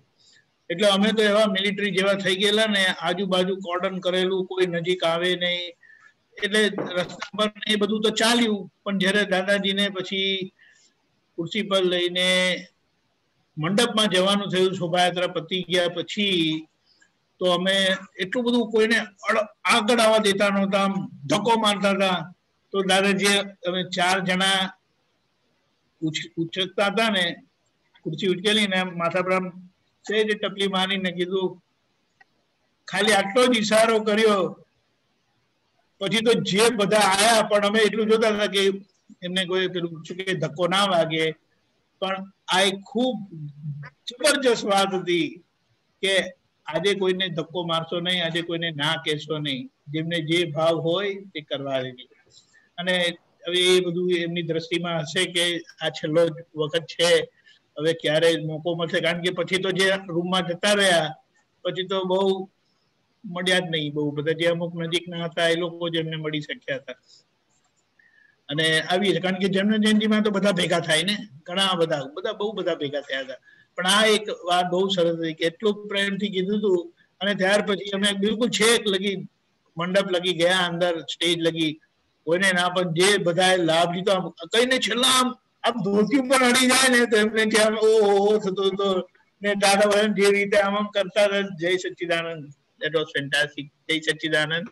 એટલે અમે તો એવા મિલિટરી જેવા થઈ ગયેલા ને, આજુબાજુ કોર્ડન કરેલું, કોઈ નજીક આવે નહીં. એટલે રસ્તા પર એ બધું તો ચાલ્યું, પણ જયારે દાદાજીને પછી ખુરશી પર લઈને મંડપમાં જવાનું થયું, શોભાયાત્રા પતી ગયા પછી, તો અમે એટલું બધું કોઈને આગળ આવવા દેતા નહોતા, આમ ધક્કો મારતા હતા. તો દાદાજી અમે 4 જણા ઉછકતા હતા ને, ખુરશી ઉચકેલી ને માથા પર સહેજ ટપલી મારીને કીધું, ખાલી આટલો જ ઈશારો કર્યો. પછી તો જે બધા આયા, પણ અમે એટલું જોતા હતા કે એમને કોઈ પેલું કે ધક્કો ના વાગે. પણ આ એક ખૂબ જબરજસ્ત વાત હતી કે આજે કોઈને ધક્કો મારશો નહીં, આજે કોઈને ના કહેશો નહીં, જેમને જે ભાવ હોય તે કરવા દેજો. અને હવે એ બધું એમની દ્રષ્ટિમાં હશે કે આ છેલ્લો વખત છે, હવે ક્યારે મોકો મળશે. કારણ કે પછી તો જે રૂમમાં જતા રહ્યા પછી તો બહુ મળ્યા જ નહીં, બહુ બધા જે અમુક નજીકના હતા એ લોકો જ એમને મળી શક્યા હતા. અને આવી કારણ કે જન્મ જયંતિમાં તો બધા ભેગા થાય ને, ઘણા બધા બહુ બધા ભેગા થયા હતા. પણ આ એક વાત બહુ સરસ હતી કે એટલું પ્રેમથી કીધું હતું. અને ત્યાર પછી અમે બિલકુલ છેક લગી મંડપ લગી ગયા, અંદર સ્ટેજ લગી, કોઈને ના, પણ જે બધાએ લાભ લીધો, કઈને છેલ્લા આમ ધોતી ઉપર અડી જાય ને તો એમને ત્યાં ઓહો થતો હતો ને. દાદા ભગવાન જે રીતે આમ કરતા હતા, જય સચ્ચિદાનંદ, that was fantastic. જય સચ્ચિદાનંદ.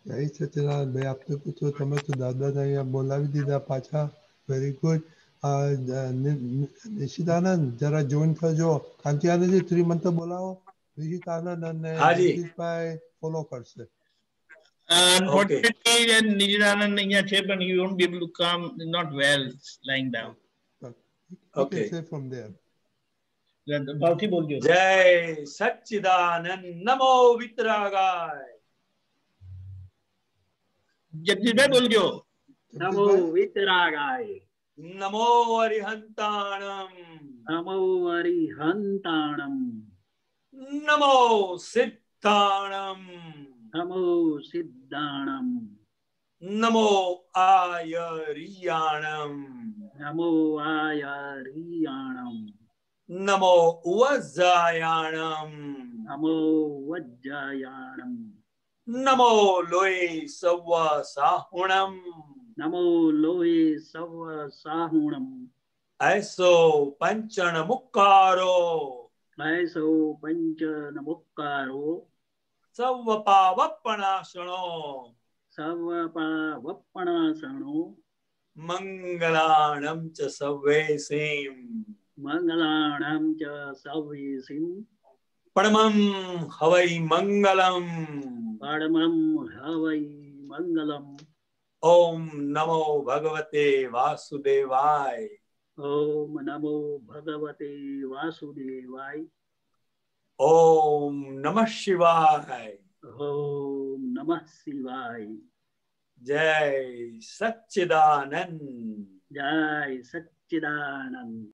જય સચ્ચિદાનંદ. ભાઈ આપને પૂછો, તમે તો દાદાને અહીંયા બોલાવી દીધા પાછા, વેરી ગુડ. નિશિતાનંદ જરા જોઈન થજો. કાંતિયાનંદજી ત્રિમંત્ર બોલાવો. નિશિતાનંદ અને જગદીશભાઈ ફોલો કરશે. Unfortunately, Nijanand અહીંયા છે, પણ you won't be able to come, not well, lying down. Okay. Say from there. ભાવથી બોલજો. જય સચ્ચિદાનંદ. નમો વિતરાગાય. જગદીશભાઈ બોલજો. નમો વિતરાગાય. નમો અરિહંતાણમ. નમો અરિહંતાણમ. નમો સિદ્ધાણમ. નમો સિદ્ધાણમ. નમો આયરિયાણમ. નમો આયરિયાણમ. નમો વજ્જાયાણમ. નમો વજ્જાયાણમ. નમો લોય સવ સાહુણમ. નમો લોય સવ સાહુણમ. એસો પંચન મુક્કારો. એસો પંચન મુક્કારો. સવ પાવપણાસણો. સવ પાવપણાસણો. મંગલાણમ ચ સવેસીમ. મંગલાણમ ચ સવેસીમ. પરમં હવૈ મંગલમ. પરમં હવૈ મંગલમ. ઓમ નમો ભગવતે વાસુદેવાય. ઓમ નમો ભગવતે વાસુદેવાય. ઓમ નમઃ શિવાય. ઓમ નમઃ શિવાય. જય સચ્ચિદાનંદ. જય સચ્ચિદાનંદ.